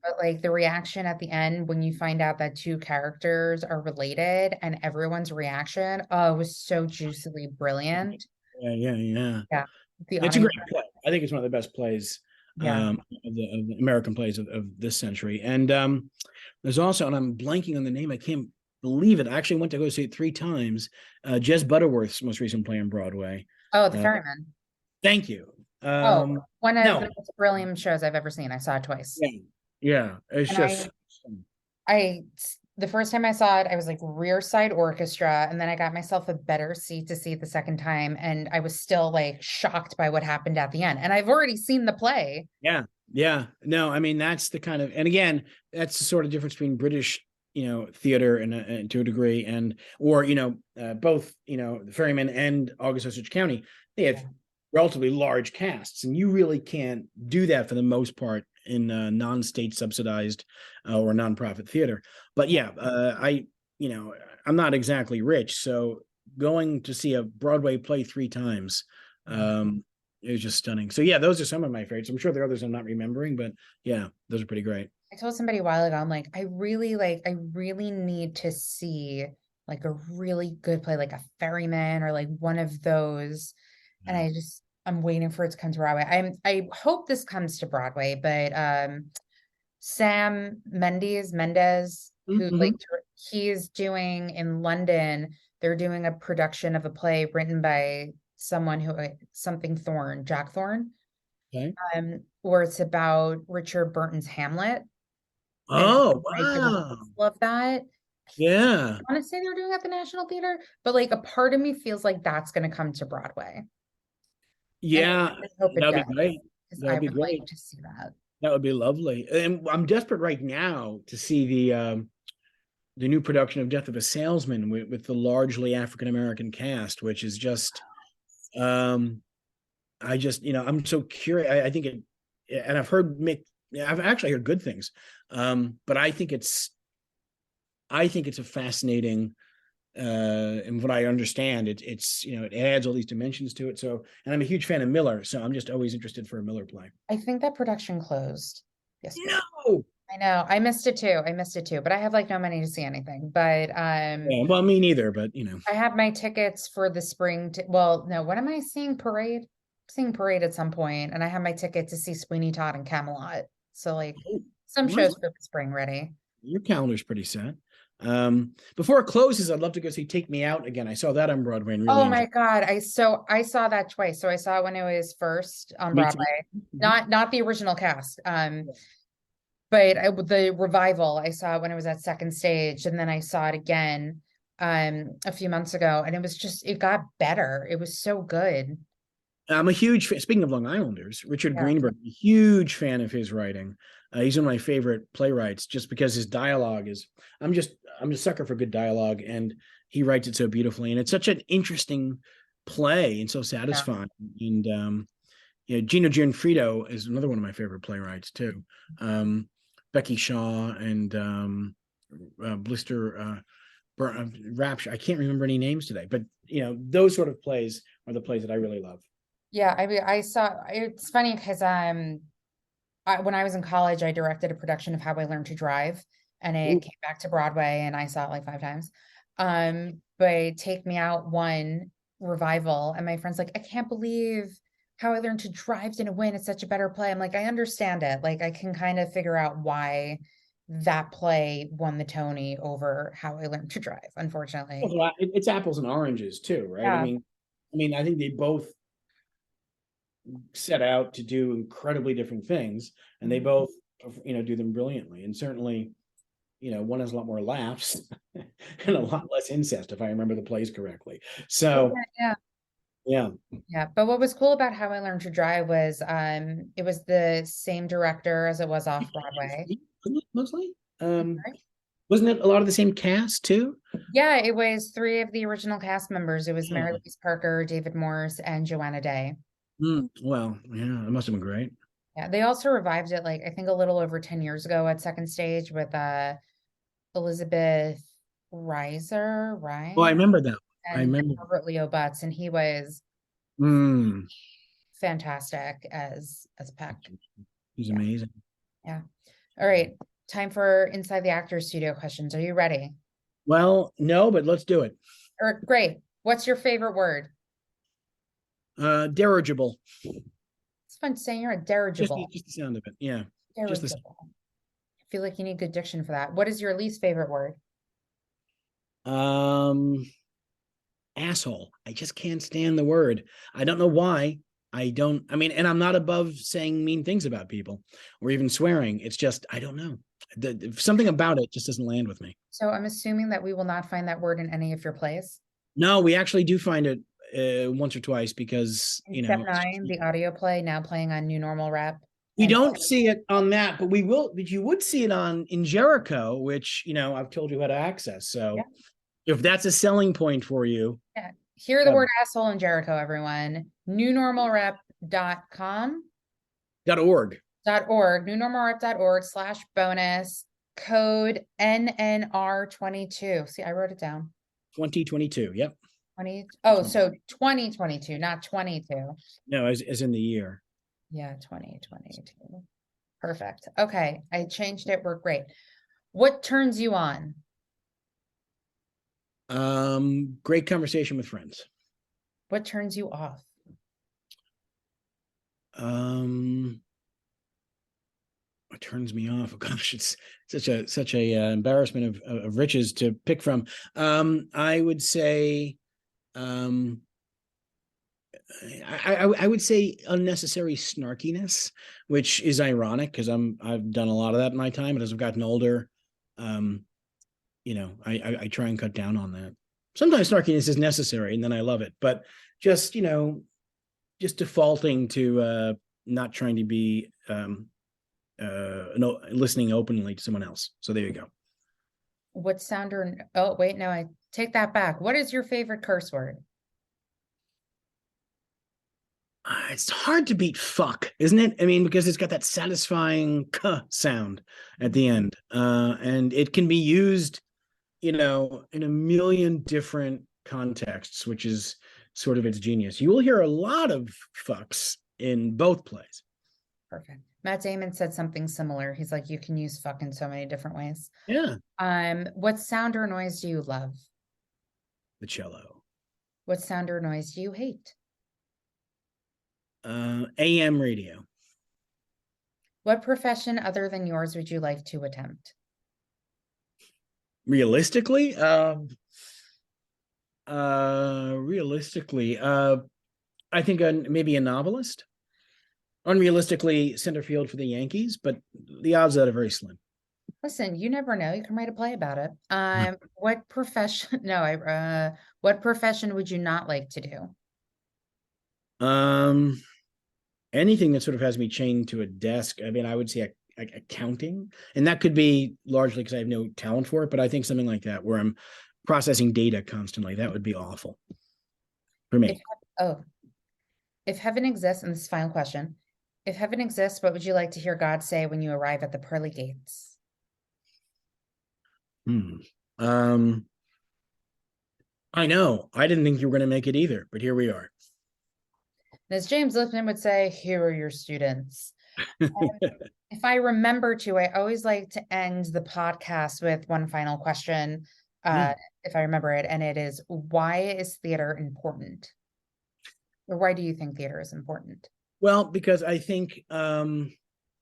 But like the reaction at the end when you find out that two characters are related and everyone's reaction, oh, it was so juicily brilliant. Yeah. Yeah. It's a great play. I think it's one of the best plays Yeah. of the American plays of this century. And there's also, and I'm blanking on the name, I can't believe it. I actually went to go see it 3 times. Jez Butterworth's most recent play on Broadway. Oh, The Ferryman. Thank you. One of the most brilliant shows I've ever seen. I saw it twice. Yeah. It's And just the first time I saw it, I was like rear side orchestra, and then I got myself a better seat to see it the second time, and I was still like shocked by what happened at the end. And I've already seen the play. Yeah. No, I mean, that's the kind of, and again, that's the sort of difference between British theater and to a degree, or both The Ferryman and August Osage County, they have relatively large casts, and you really can't do that for the most part in non-state subsidized or nonprofit theater. But I'm not exactly rich, so going to see a Broadway play 3 times, it was just stunning. So yeah, those are some of my favorites. I'm sure there are others I'm not remembering, but yeah, those are pretty great. I told somebody a while ago, I'm like, I really need to see like a really good play, like a Ferryman or like one of those. And I'm waiting for it to come to Broadway. I hope this comes to Broadway, but Sam Mendes, who he's doing in London, they're doing a production of a play written by someone something Thorne, Jack Thorne. Okay. Where it's about Richard Burton's Hamlet. Oh, wow. Love that. Yeah. I want to say they're doing it at the National Theater, but like a part of me feels like that's going to come to Broadway. Yeah, that'd be great. I would like to see that. That would be lovely. And I'm desperate right now to see the new production of Death of a Salesman with the largely African American cast, which is just, I'm so curious. I think it, and I've actually heard good things, but I think it's a fascinating. And what I understand, it's it adds all these dimensions to it. So, and I'm a huge fan of Miller, so I'm just always interested for a Miller play. I think that production closed. Yes. No. I know. I missed it too. But I have like no money to see anything. But yeah, well, me neither. But I have my tickets for the spring. Well, no. What am I seeing? Parade. Seeing Parade at some point, and I have my ticket to see Sweeney Todd and Camelot. So like some shows for the spring ready. Your calendar's pretty set. Before it closes, I'd love to go see Take Me Out again. I saw that on Broadway and really my God. I saw that twice. So I saw it when it was first on Broadway. Not the original cast. But the revival, I saw it when it was at Second Stage, and then I saw it again a few months ago, and it got better. It was so good. I'm a huge fan. Speaking of Long Islanders, Richard Greenberg, a huge fan of his writing. He's one of my favorite playwrights just because his dialogue is. I'm just I'm a sucker for good dialogue, and he writes it so beautifully, and it's such an interesting play and so Yeah. satisfying. And Gino Gianfrido is another one of my favorite playwrights too. Um, Becky Shaw and Blister Rapture. I can't remember any names today, but those sort of plays are the plays that I really love. Yeah, I mean, I saw it's funny because when I was in college, I directed a production of How I Learned to Drive, and it Ooh. came back to Broadway, and I saw it like 5 times. But Take Me Out won revival, and my friend's like, I can't believe How I Learned to Drive didn't win. It's such a better play. I'm like, I understand it. Like, I can kind of figure out why that play won the Tony over How I Learned to Drive, unfortunately. Well, it's apples and oranges too, right? Yeah. I mean, I think they both set out to do incredibly different things, and they both, do them brilliantly. And certainly, one has a lot more laughs and a lot less incest, if I remember the plays correctly. So, Yeah. yeah. Yeah, but what was cool about How I Learned to Drive was it was the same director as it was off Broadway. Wasn't it mostly? Wasn't it a lot of the same cast too? Yeah, it was three of the original cast members. It was Mary Yeah. Louise Parker, David Morse, and Joanna Day. Well, yeah, it must have been great. Yeah, they also revived it like I think a little over 10 years ago at Second Stage with Elizabeth Reiser, Oh, I right? remember that. I And remember. Robert Leo Butts, and he was Mm, fantastic as Peck. he's Yeah, amazing. yeah. All right, time for Inside the Actors Studio questions. Are you ready? Well, no, but let's do it. Or great. What's your favorite word? Dirigible. It's fun saying you're a Just dirigible. just the sound of it. Yeah. Just the Dirigible. I feel like you need good diction for that. What is your least favorite word? um asshole. I just can't stand the word. I don't know why. I mean, and I'm not above saying mean things about people or even swearing. It's just, I don't know. Something about it just doesn't land with me. So I'm assuming that we will not find that word in any of your plays. No, we actually do find it once or twice because, In Step Nine, the audio play now playing on New Normal Rep. we And don't see it on that, but we will, but you would see it on in Jericho, which, I've told you how to access. So yeah, if that's a selling point for you, yeah. Hear the uh, word asshole in Jericho, everyone. Newnormalrep.com. .org. .org, newnormalrep.org/bonus code NNR22. See, I wrote it down. 2022. Yep. 20. Oh, so 2022, not 22. No, as in the year. Yeah, 2022. Perfect. Okay, I changed it. We're great. What turns you on? Great conversation with friends. What turns you off? What turns me off? Oh, gosh, it's such a embarrassment of riches to pick from. I would say, um, I would say unnecessary snarkiness, which is ironic because I've done a lot of that in my time, but as I've gotten older, um, I try and cut down on that. Sometimes snarkiness is necessary, and then I love it, but just just defaulting to not trying to be no, listening openly to someone else. So there you go. What sound or oh wait, no, I take that back. What is your favorite curse word? It's hard to beat fuck, isn't it? I mean, because it's got that satisfying "k" sound at the end, and it can be used, in a million different contexts, which is sort of its genius. You will hear a lot of fucks in both plays. Perfect. Matt Damon said something similar. He's like, you can use fuck in so many different ways. Yeah, What sound or noise do you love? the cello. What sound or noise do you hate? AM radio. What profession other than yours would you like to attempt? Realistically, I think maybe a novelist. Unrealistically, center field for the Yankees, but the odds of that are very slim. Listen, you never know. You can write a play about it. What profession? No, what profession would you not like to do? Anything that sort of has me chained to a desk. I mean, I would say like accounting, and that could be largely because I have no talent for it. But I think something like that, where I'm processing data constantly, that would be awful for If me. oh, if heaven exists, and this is the final question, if heaven exists, what would you like to hear God say when you arrive at the pearly gates? Hmm. Um, I know. I didn't think you were going to make it either, but here we are. And as James Lipton would say, here are your students. If I remember to, I always like to end the podcast with one final question, Yeah. if I remember it, and it is, why is theater important? Or why do you think theater is important? Well, because I think, and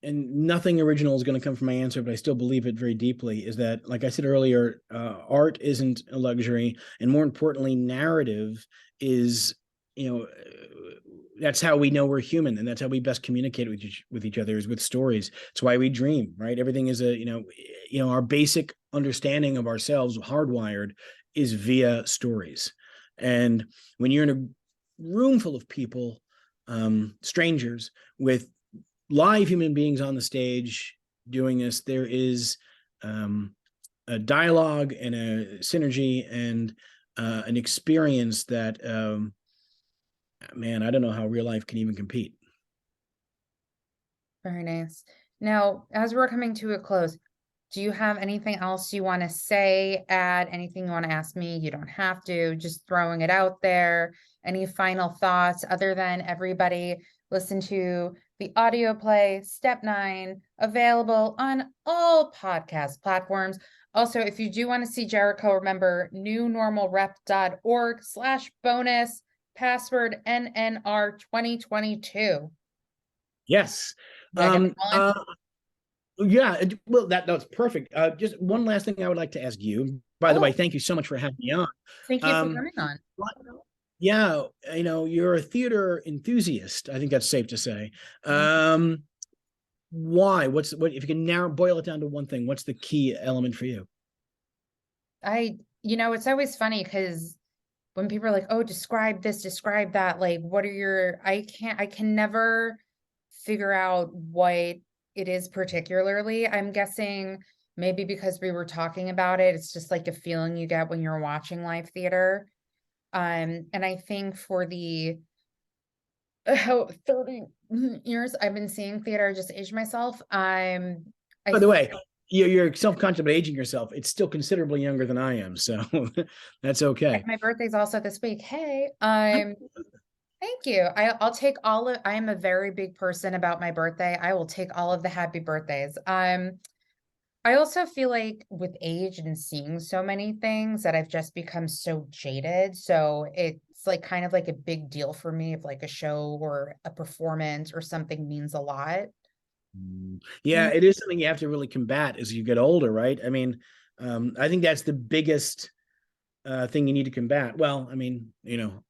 nothing original is going to come from my answer, but I still believe it very deeply, is that, like I said earlier, art isn't a luxury. And more importantly, narrative is, you know, that's how we know we're human, and that's how we best communicate with each other, is with stories. It's why we dream, right? Everything is our basic understanding of ourselves, hardwired, is via stories. And when you're in a room full of people, strangers, with live human beings on the stage doing this, there is a dialogue and a synergy and an experience that, man, I don't know how real life can even compete. Very nice. Now, as we're coming to a close, do you have anything else you want to say, add, anything you want to ask me? You don't have to, just throwing it out there. Any final thoughts other than everybody listen to the audio play, Step 9, available on all podcast platforms. Also, if you do want to see Jericho, remember newnormalrep.org/bonus, password NNR 2022. Yes. Did I get them all in? Yeah, well, that's perfect. Just one last thing I would like to ask you. By the way, Oh, thank you so much for having me on. thank you for Um, coming on. yeah, you're a theater enthusiast. I think that's safe to say. Mhm. Why? What if you can narrow boil it down to one thing? What's the key element for you? It's always funny because when people are like, oh, describe this, describe that, like, what are your, I can never figure out what it is particularly. I'm guessing maybe because we were talking about it, it's just like a feeling you get when you're watching live theater. And I think for the 30 years I've been seeing theater, just age myself. I By the think way, you're self-conscious about aging yourself. It's still considerably younger than I am, so that's okay. my birthday's also this week. Hey, thank you. I'll take I am a very big person about my birthday. I will take all of the happy birthdays. I also feel like with age and seeing so many things that I've just become so jaded. So it's like kind of like a big deal for me if like a show or a performance or something means a lot. Yeah, Mm. it is something you have to really combat as you get older, right? I mean, I think that's the biggest thing you need to combat. Well, I mean,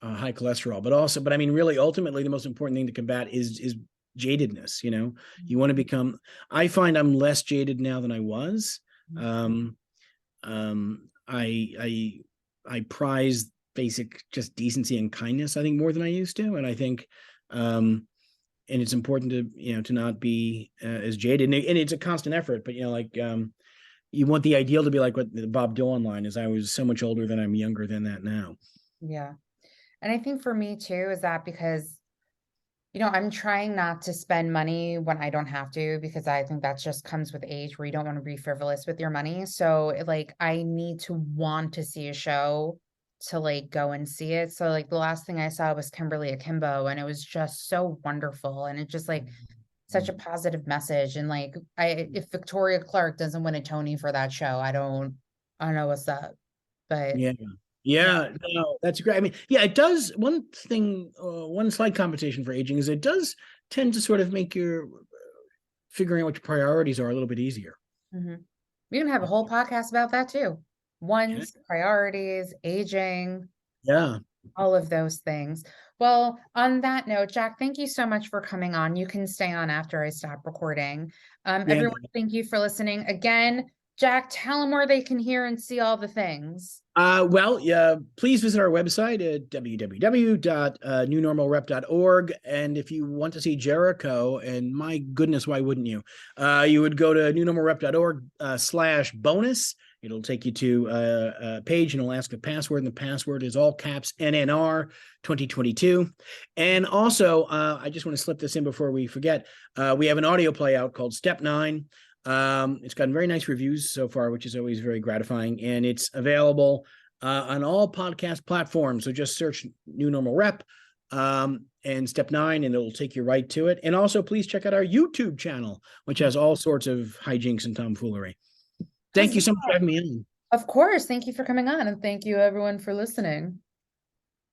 high cholesterol, but I mean, really, ultimately, the most important thing to combat is jadedness. You want to become. I find I'm less jaded now than I was. Um, I prize basic just decency and kindness, I think, more than I used to, and I think, and it's important to to not be as jaded, and it's a constant effort. But you want the ideal to be like what the Bob Dylan line is: I was so much older than I'm younger than that now. Yeah. And I think for me too, is that because I'm trying not to spend money when I don't have to, because I think that just comes with age where you don't want to be frivolous with your money. So like I need to want to see a show to like go and see it. So like the last thing I saw was Kimberly Akimbo, and it was just so wonderful. And it just like such a positive message. And like if Victoria Clark doesn't win a Tony for that show, I don't know what's up. But Yeah. yeah. Yeah, no, that's great. I mean, yeah, it does. One thing, one slight compensation for aging is it does tend to sort of make your figuring out what your priorities are a little bit easier. Mhm. We can have a whole podcast about that too. Yeah. One's priorities, aging, Yeah. all of those things. Well, on that note, Jack, thank you so much for coming on. You can stay on after I stop recording. Yeah. Everyone, thank you for listening. Again, Jack, tell them where they can hear and see all the things. Well, yeah, please visit our website at www.newnormalrep.org. And if you want to see Jericho, and my goodness, why wouldn't you? You would go to newnormalrep.org /bonus. It'll take you to a page and it'll ask a password, and the password is all caps NNR 2022. And also, I just want to slip this in before we forget. We have an audio play out called Step 9. It's gotten very nice reviews so far, which is always very gratifying, and it's available on all podcast platforms. So just search New Normal Rep and Step 9, and it'll take you right to it. And also, please check out our YouTube channel, which has all sorts of hijinks and tomfoolery. Thank you so much for having me on. Of course. Thank you for coming on, and thank you everyone for listening.